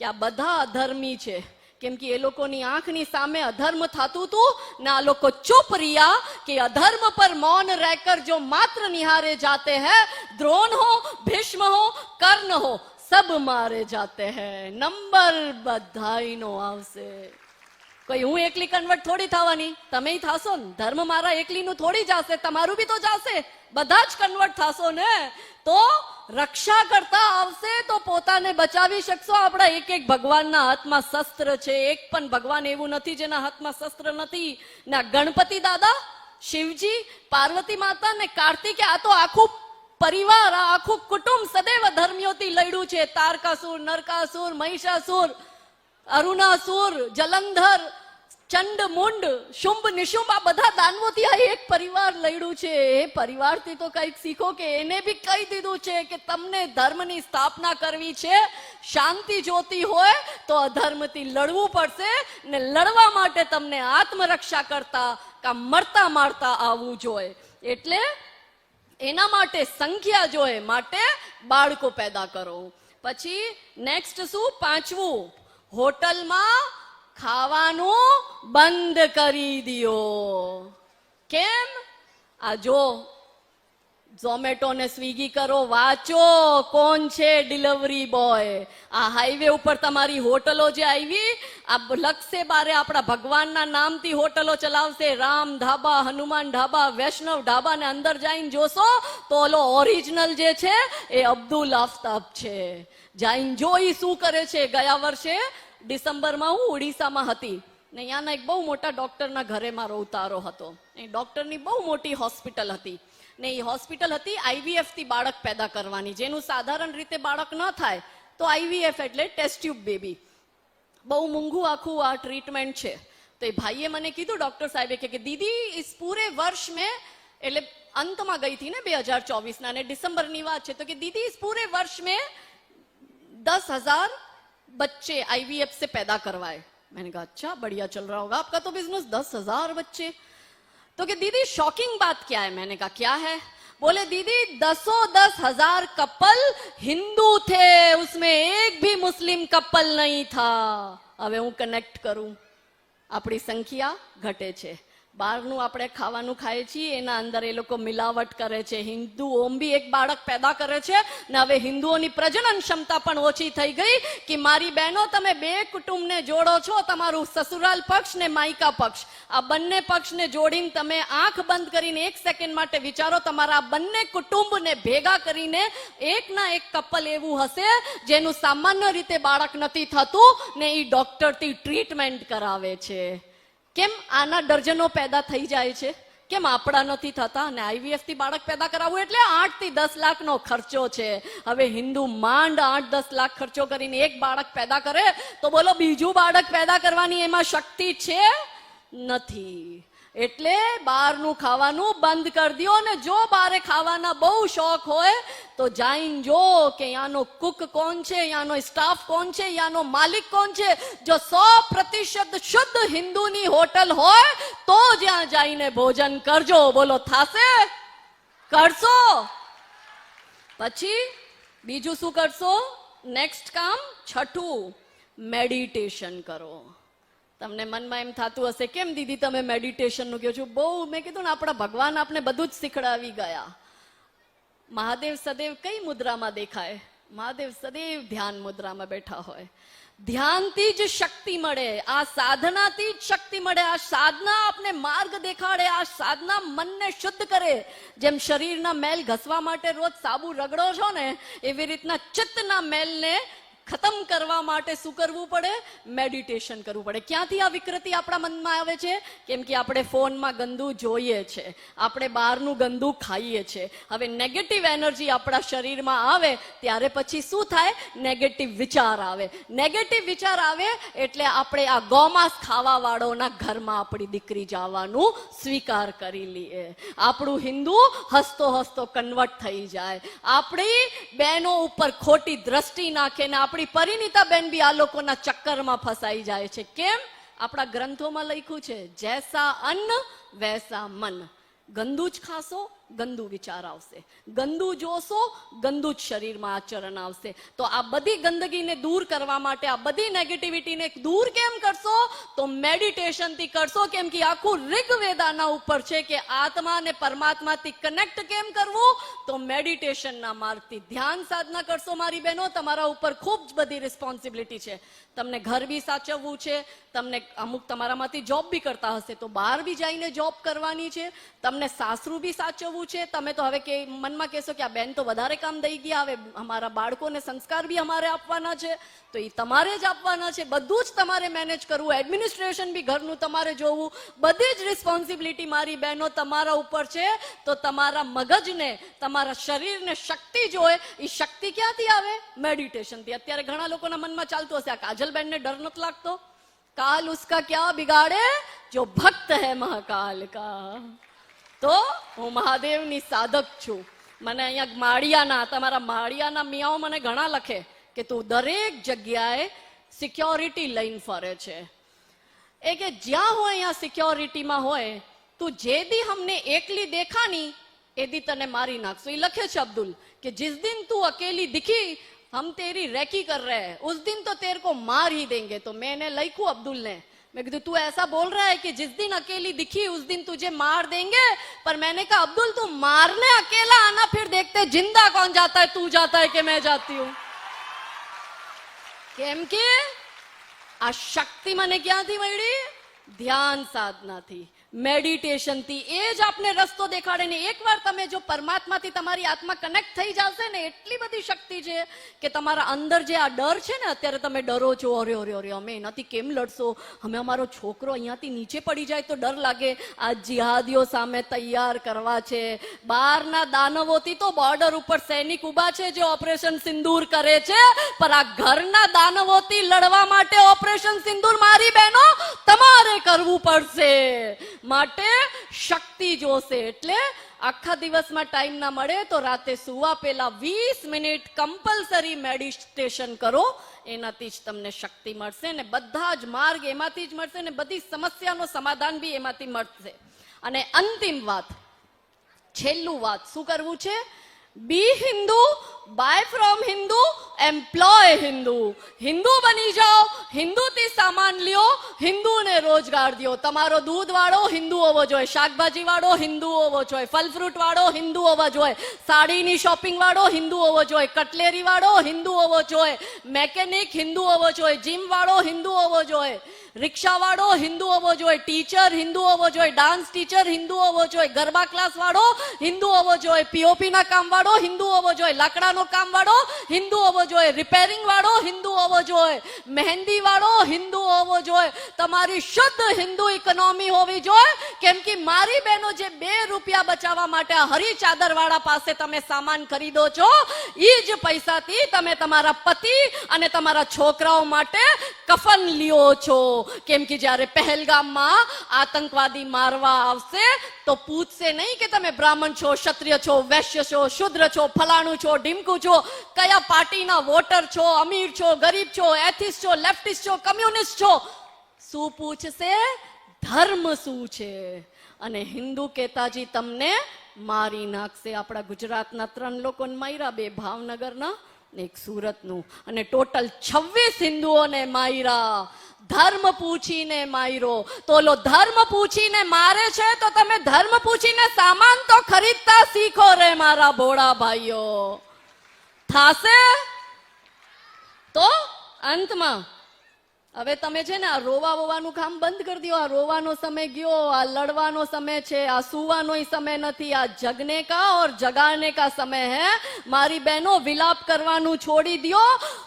કે આ બધા અધર્મી છે, કેમ કે એ લોકોની આંખની સામે અધર્મ થતું હતું ને આ લોકો ચૂપ રહ્યા કે અધર્મ પર મૌન રહેકર જો માત્ર નિહારે જાતે હૈ, દ્રોણ હો, ભીષ્મ હો, કર્ણ હો, સબ મારે જાતે હૈ. નંબર બધાઈનો આવશે. કોઈ હું એકલી કન્વર્ટ થોડી થવાની, તમે થાશો ને. ધર્મ મારા એકલીનું થોડી જશે, તમારું બી તો જશે. બધા જ કન્વર્ટ થશો ને તો રક્ષા કરતા આવશે તો પોતાને બચાવી શકશો. આપણા એક એક ભગવાનના હાથમાં શસ્ત્ર છે. એક પણ ભગવાન એવું નથી જેના હાથમાં શસ્ત્ર નથી. ના ગણપતિ દાદા, શિવજી, પાર્વતી માતા ને કાર્તિકે, આ તો આખું પરિવાર, આ આખું કુટુંબ સદૈવ ધર્મીઓથી લડ્યું છે. તારકાસુર, નરકાસુર, મહિષાસુર, અરુણાસુર, જલંધર, ચંડ, મુંડ, શુંભ, નિશુંભ, આ બધા દાનવોથી આ એક પરિવાર લડ્યું છે. એ પરિવારથી તો કંઈક શીખો કે એને બી કહી દીધું છે કે તમને ધર્મની સ્થાપના કરવી છે, શાંતિ જોતી હોય તો અધર્મથી લડવું પડશે ને લડવા માટે તમને આત્મરક્ષા કરતા કા મરતા મારતા આવવું જોઈએ. એટલે એના માટે સંખ્યા જોઈએ, માટે બાળકો પેદા કરો. પછી નેક્સ્ટ શું? પાંચમું, હોટલમાં ખાવાનું બંધ કરી દિયો. કેમ? આ જો ઝોમેટો ને સ્વિગી કરો, વાંચો કોણ છે ડિલિવરી બોય. આ હાઈવે ઉપર તમારી હોટલો જે આવી, આ લખશે બારે આપણા ભગવાનના નામથી હોટલો ચલાવશે. રામ ઢાબા, હનુમાન ઢાબા, વૈષ્ણવ ઢાબા, ને અંદર જઈને જોશો તો ઓલો ઓરિજિનલ જે છે એ અબ્દુલ આફતાબ છે. જઈને જોઈ શું કરે છે. ગયા વર્ષે ડિસેમ્બરમાં હું ઉડીસામાં હતી ને અહીંયાના એક બહુ મોટા ડોક્ટરના ઘરે મારો ઉતારો હતો. એ ડોક્ટરની બહુ મોટી હોસ્પિટલ હતી ને એ હોસ્પિટલ હતી IVF થી બાળક પેદા કરવાની, જેનું સાધારણ રીતે બાળક ન થાય તો IVF એટલે ટેસ્ટ ટ્યુબ બેબી. બહુ મોંઘું આખું આ ટ્રીટમેન્ટ છે. તો એ ભાઈએ મને કીધું, ડોક્ટર સાહેબે કે દીદી ઇસ પૂરે વર્ષ મેં, એટલે અંતમાં ગઈ હતી ને 2024 ને ડિસેમ્બરની વાત છે, તો કે દીદી इस पूरे वर्ष में 10,000 बच्चे IVF से पैदा करवाए. मैंने कहा अच्छा बढ़िया चल रहा होगा आपका तो बिजनेस, 10,000 बच्चे. तो कि दीदी शॉकिंग बात क्या है? मैंने कहा क्या है? बोले दीदी 10,000 कपल हिंदू थे, उसमें एक भी मुस्लिम कपल नहीं था. હવે હું કનેક્ટ કરું, આપણી સંખ્યા ઘટે છે. બહારનું આપણે ખાવાનું ખાઈએ છીએ એના અંદર એ લોકો મિલાવટ કરે છે. હિન્દુ ઓમ બી એક બાળક પેદા કરે છે ને હવે હિન્દુઓની પ્રજનન ક્ષમતા પણ ઓછી થઈ ગઈ કે મારી બહેનો તમે બે કુટુંબને જોડો છો, તમારું સસુરાલ પક્ષ ને માયકા પક્ષ, આ બંને પક્ષને જોડીને તમે આંખ બંધ કરીને એક સેકન્ડ માટે વિચારો, તમારા બંને કુટુંબને ભેગા કરીને એકના એક કપલ એવું હશે જેનું સામાન્ય રીતે બાળક નથી થતું ને એ ડોક્ટરથી ટ્રીટમેન્ટ કરાવે છે. કેમ? આના ડર્જનો પેદા થઈ જાય છે. કેમ આપણા નથી થતા? અને IVF થી બાળક પેદા કરાવવું એટલે 8 થી 10 લાખનો ખર્ચો છે. હવે હિન્દુ માંડ 8-10 લાખ ખર્ચો કરીને એક બાળક પેદા કરે તો બોલો બીજું બાળક પેદા કરવાની એમાં શક્તિ છે? નથી. એટલે બહારનું ખાવાનું બંધ કરી દો ને જો બારે ખાવાના બહુ શોખ હોય તો જાઈન જો કે યાનો કુક કોણ છે, યાનો સ્ટાફ કોણ છે, યાનો માલિક કોણ છે. જો 100% શુદ્ધ હિન્દુની હોટલ હોય તો જ્યાં જઈને ભોજન કરજો. બોલો થાશે? કરશો? પછી બીજું શું કરશો? નેક્સ્ટ કામ છઠ્ઠું, મેડિટેશન કરો. તમને મનમાં એમ થતું હશે કેમ દીદી તમે મેડિટેશનનું કહો છો? બહુ મેં કીધું ને આપણા ભગવાન આપણે બધું જ શીખડાવી ગયા. મહાદેવ સદૈવ કઈ મુદ્રામાં દેખાય? મહાદેવ સદૈવ ધ્યાન મુદ્રામાં બેઠા હોય. ધ્યાનથી જ શક્તિ મળે, આ સાધનાથી જ શક્તિ મળે. આ સાધના આપને માર્ગ દેખાડે, આ સાધના મનને શુદ્ધ કરે. જેમ શરીરના મેલ ઘસવા માટે રોજ સાબુ રગડો છો ને, એવી રીતના ચિત્તના મેલને ખતમ કરવા માટે શું કરવું પડે? મેડિટેશન કરવું પડે. ક્યાંથી આ વિકૃતિ આપણા મનમાં આવે છે? કેમ કે આપણે ફોનમાં ગંદુ જોઈએ છે, આપણે બહારનું ગંદુ ખાઈએ છે. હવે નેગેટિવ એનર્જી આપણા શરીરમાં આવે ત્યારે પછી શું થાય? નેગેટિવ વિચાર આવે. નેગેટિવ વિચાર આવે એટલે આપણે આ ગોમાંસ ખાવા વાળોના ઘરમાં આપણી દીકરી જવાનું સ્વીકાર કરી લઈએ. આપણું હિન્દુ હસતો હસતો કન્વર્ટ થઈ જાય. આપણી બહેનો ઉપર ખોટી દ્રષ્ટિ નાખે ને આપણી પરિણીતા બેન બી આ લોકોના ચક્કરમાં ફસાઈ જાય છે. કેમ? આપણા ગ્રંથોમાં લખ્યું છે જૈસા અન્ન વૈસા મન. ગંદુ જ ખાશો, ગંદુ વિચાર આવશે, ગંદુ જોશો ગંદુ જ શરીરમાં આચરણ આવશે. તો આ બધી ગંદગીને દૂર કરવા માટે, આ બધી નેગેટિવિટીને દૂર કેમ કરશો? તો મેડિટેશનથી કરશો. કેમ કે આખું ઋગ્વેદાના ઉપર છે કે આત્મા અને પરમાત્માથી કનેક્ટ કેમ કરવું? તો મેડિટેશનના માર્ગથી. ધ્યાન સાધના કરશો મારી બહેનો, તમારા ઉપર ખૂબ જ બધી રિસ્પોન્સિબિલિટી છે. તમને ઘર બી સાચવવું છે, તમને અમુક તમારામાંથી જોબ બી કરતા હશે તો બહાર બી જઈને જોબ કરવાની છે, તમને સાસરું બી સાચવવું છે. તમે તો હવે કે મનમાં કહેશો કે આ બેન તો વધારે કામ દઈ ગયા, હવે અમારા બાળકોને સંસ્કાર બી અમારે આપવાના છે, તો એ તમારે જ આપવાના છે. બધું જ તમારે મેનેજ કરવું, એડમિનિસ્ટ્રેશન બી ઘરનું તમારે જોવું, બધી જ રિસ્પોન્સિબિલિટી મારી બહેનો તમારા ઉપર છે. તો તમારા મગજને, તમારા શરીરને શક્તિ જોઈએ, એ શક્તિ ક્યાંથી આવે? મેડિટેશનથી. અત્યારે ઘણા લોકોના મનમાં ચાલતું હશે, આ કાજલબેનને ડર નથી લાગતો? કાલ ઉસકા ક્યાં બિગાડે જો ભક્ત હૈ મહાકાલ કા. તો હું મહાદેવની સાધક છું. મને અહીંયા માળિયાના, તમારા માળિયાના મિયાઓ મને ઘણા લખે કે તું દરેક જગ્યાએ સિક્યોરિટી લઈને ફરે છે. એ કે જ્યાં હોય અહીંયા સિક્યોરિટીમાં હોય, તું જે દી હમને એકલી દેખાની એ દી તને મારી નાખશો. એ લખે છે અબ્દુલ કે जिस दिन तू अकेली दिखी हम तेरी रेकी कर रहे हैं उस दिन तो तेरे को मार ही देंगे. तो मैंने लिखू अब्दुल ने, मैं कहती तू ऐसा बोल रहा है कि जिस दिन अकेली दिखी उस दिन तुझे मार देंगे. पर मैंने कहा अब्दुल तू मारने अकेला आना, फिर देखते जिंदा कौन जाता है, तू जाता है कि मैं जाती हूं. केम के आ शक्ति મને ક્યાંથી મળી? ધ્યાન સાધનાથી, મેડિટેશનથી. એ જ આપને રસ્તો દેખાડે ને. એકવાર તમે જો પરમાત્માથી તમારી આત્મા કનેક્ટ થઈ જશે ને, એટલી બધી શક્તિ છે કે તમારા અંદર જે આ ડર છે ને, અત્યારે તમે ડરો છો, અરે અરે અરે અમે એનાથી કેમ લડશો, અમે અમારો છોકરો અહીંયાથી નીચે પડી જાય તો ડર લાગે. આ જિહાદીઓ સામે તૈયાર કરવા છે. બહારના દાનવોથી તો બોર્ડર ઉપર સૈનિક ઉભા છે જે ઓપરેશન સિંદૂર કરે છે, પણ આ ઘરના દાનવોથી લડવા માટે ઓપરેશન સિંદૂર મારી બહેનો તમારે કરવું પડશે. માટે શક્તિ જોશે. એટલે આખા દિવસમાં ટાઈમ ના મળે તો રાતે સુવા પહેલા 20 મિનિટ કમ્પલસરી મેડિટેશન કરો. એનાથી જ તમને શક્તિ મળશે ને બધા જ માર્ગ એમાંથી જ મળશે ને બધી સમસ્યાનો સમાધાન બી એમાંથી મળશે. અને અંતિમ વાત, છેલ્લું વાત શું કરવું છે? Be Hindu, buy from Hindu, employ Hindu. Hindu બની જાઓ, હિન્દુથી સામાન લ્યો, હિન્દુને રોજગાર દો. તમારો દૂધ વાળો હિન્દુ હોવો જોઈએ, શાકભાજી વાળો હિન્દુ હોવો જોઈએ, ફલ ફ્રૂટ વાળો હિન્દુ હોવો જોઈએ, સાડીની શોપિંગ વાળો હિન્દુ હોવો જોઈએ, કટલેરી વાળો હિન્દુ હોવો જોઈએ, મેકેનિક હિન્દુ હોવો જોઈએ, જીમ વાળો હિન્દુ હોવો જોઈએ, રિક્ષા વાળો હિન્દુ હોવો જોઈએ, ટીચર હિન્દુ હોવો જોઈએ, ડાન્સ ટીચર હિન્દુ હોવો જોઈએ, ગરબા ક્લાસ વાળો હિન્દુ હોવો જોઈએ, પીઓપી ના કામ વાળો હિન્દુ હોવો જોઈએ, લાકડાનો કામ વાળો હિન્દુ હોવો જોઈએ, રિપેરિંગ વાળો હિન્દુ હોવો જોઈએ, મહેંદી વાળો હિન્દુ હોવો જોઈએ. તમારી શુદ્ધ હિન્દુ ઇકોનોમી હોવી જોઈએ. કેમ કે મારી બહેનો જે 2 રૂપિયા બચાવવા માટે હરી ચાદર વાળા પાસે તમે સામાન ખરીદો છો, એ જ પૈસાથી તમે તમારા પતિ અને તમારા છોકરાઓ માટે કફન લ્યો છો. કેમ કે જ્યારે પહેલગામમાં આતંકવાદી મારવા આવશે તો પૂછશે નહીં કે તમે બ્રાહ્મણ છો, ક્ષત્રિય છો, વૈશ્ય છો, શુદ્ર છો, ફલાણું છો, ઢીમકું છો, કયા પાર્ટીના વોટર છો, અમીર છો, ગરીબ છો, એથિસ્ટ છો, લેફ્ટિસ્ટ છો, કમ્યુનિસ્ટ છો. શું પૂછશે? ધર્મ શું છે? અને હિન્દુ કહેતાજી તમને મારી નાખશે. આપણા ગુજરાતના 3 લોકોને માર્યા, 2 ભાવનગરના, એક સુરતનું, અને ટોટલ 26 હિન્દુઓને માર્યા. ધર્મ પૂછીને માર્યો. તો ઓલો ધર્મ પૂછીને મારે છે તો તમે ધર્મ પૂછીને સામાન તો ખરીદતા શીખો રે મારા ભોળા ભાઈઓ. થાશે તો અંતમાં હવે તમે છે ને આ રોવા વોવાનું કામ બંધ કરી દો. આ રોવાનો સમય ગયો, આ લડવાનો સમય છે, આ સુવાનો સમય નથી. આ જગને કા ઓર જગાને કા સમય હે. મારી બહેનો વિલાપ કરવાનું છોડી દો,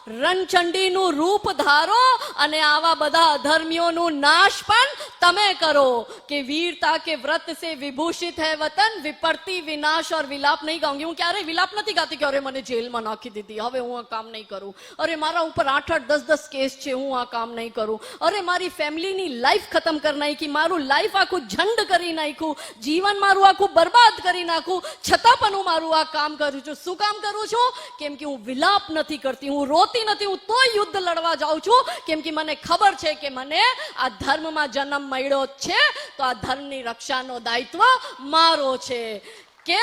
રણચંડીનું રૂપ ધારો અને આવા બધા અધર્મીઓનું નાશ પણ તમે કરો. કે વીરતા કે વ્રત સે વિભૂષિત હૈ વતન, વિપત્તિ વિનાશ और વિલાપ નહીં ગાઉંગી. હું ક્યારેય વિલાપ નથી ગાતી કે અરે મને જેલમાં નાખી દીધી, હવે હું આ કામ નહીં કરું, અરે મારા ઉપર 8-8, 10-10 કેસ છે, હું આ કામ નહીં કરું, અરે મારી ફેમિલીની લાઈફ ખતમ કરી નાખી, મારું લાઈફ આખું ઝંડ કરી નાખ્યું, જીવન મારું આખું બરબાદ કરી નાખું, છતાં પણ હું મારું આ કામ કરું છું. શું કામ કરું છું? કેમ કે હું વિલાપ નથી કરતી, હું રોતી નથી, હું તોય યુદ્ધ લડવા જાઉં છું. કેમ કે મને ખબર છે કે મને આ ધર્મમાં જન્મ મળ્યો છે તો આ ધર્મની રક્ષાનો દાયિત્વ મારો છે. के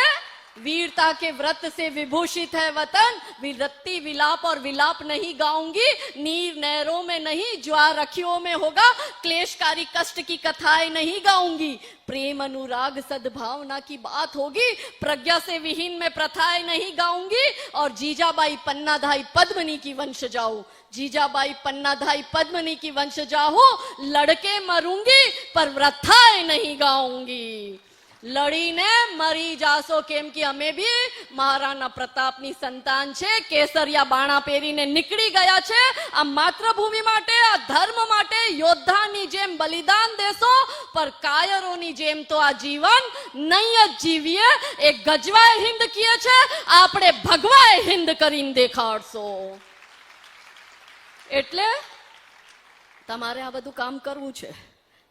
वीरता के व्रत से विभूषित है वतन, विरक्ति विलाप और विलाप नहीं गाऊंगी, नीर नहरों में नहीं ज्वार अखियों में होगा, क्लेशकारी कष्ट की कथाएं नहीं गाऊंगी, प्रेम अनुराग सद्भावना की बात होगी, प्रज्ञा से विहीन में प्रथाएं नहीं गाऊंगी, और जीजाबाई पन्नाधाई पद्मनी की वंशजा हूं, जीजाबाई पन्नाधाई पद्मनी की वंशजा हूं, लड़के मरूंगी पर व्रथाएं नहीं गाऊंगी। લડીને મરી જાશો, કેમ કે અમે બી મહારાણા પ્રતાપની સંતાન છે, કેસરિયા બાણા પહેરીને નીકળી ગયા છે આ માતૃભૂમિ માટે, આ ધર્મ માટે યોદ્ધાની જેમ બલિદાન દેશો, પર કાયરોની જેમ તો આ જીવન નહીં જ જીવીએ। એ ગજવાય હિન્દ કીએ છે, આપણે ભગવાય હિન્દ કરીને દેખાડશો। એટલે તમારે આ બધું કામ કરવું છે।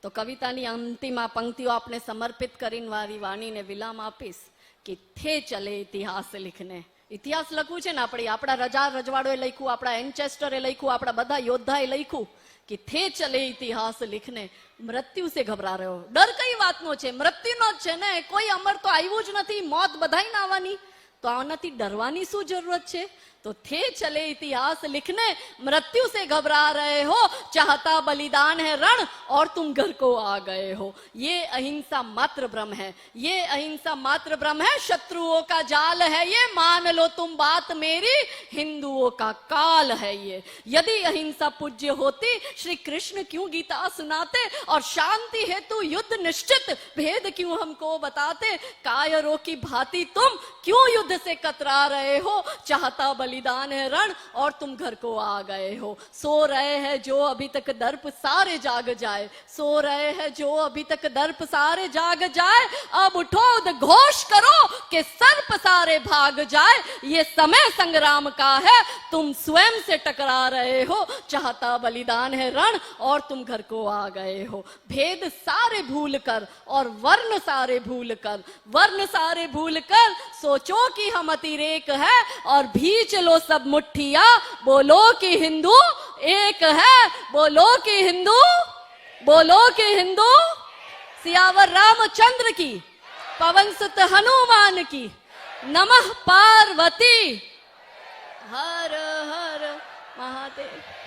તો કવિતાની અંતિમ આ પંક્તિઓ આપને સમર્પિત કરીને મારી વાણીને વિરામ આપીશ કે થે ચલે ઇતિહાસ લિખને। ઇતિહાસ લખવું છે ને આપણે, આપણા રજા રજવાડોએ લખ્યું, આપણા એન્ચેસ્ટરે લખ્યું, આપણા બધા યોદ્ધાએ લખ્યું કે થે ચલે ઇતિહાસ લિખને। મૃત્યુ સે ઘબરા રહ્યો, ડર કઈ વાતનો છે? મૃત્યુનો જ છે ને, કોઈ અમર તો આવ્યું જ નથી, મોત બધાઈને આવવાની, તો આનાથી ડરવાની શું જરૂરત છે? तो थे चले इतिहास लिखने, मृत्यु से घबरा रहे हो, चाहता बलिदान है रण और तुम घर को आ गए हो। ये अहिंसा मात्र भ्रम है, ये अहिंसा मात्र भ्रम है, शत्रुओं का जाल है ये, मान लो तुम बात मेरी, हिंदुओं का काल है ये। यदि अहिंसा पूज्य होती श्री कृष्ण क्यों गीता सुनाते, और शांति हेतु युद्ध निश्चित भेद क्यों हमको बताते, कायरों की भांति तुम क्यों युद्ध से कतरा रहे हो, चाहता बलिदान है रण और तुम घर को आ गए हो। सो रहे हैं जो अभी तक दर्प सारे जाग जाए, सो रहे हैं जो अभी तक दर्प सारे जाग जाए, अब उठो घोष करो कि सर्प सारे भाग जाए। ये समय संग्राम का है, तुम स्वयं से टकरा रहे हो, चाहता बलिदान है रण और तुम घर को आ गए हो। भेद सारे भूल कर और वर्ण सारे भूल कर, वर्ण सारे भूल कर सोचो कि हम अतिरेक है, और भीच लो सब मुट्ठिया, बोलो कि हिंदू एक है, बोलो कि हिंदू, बोलो कि हिंदू। सियावर रामचंद्र की, पवन सुत हनुमान की, नमः पार्वती हर हर महादेव।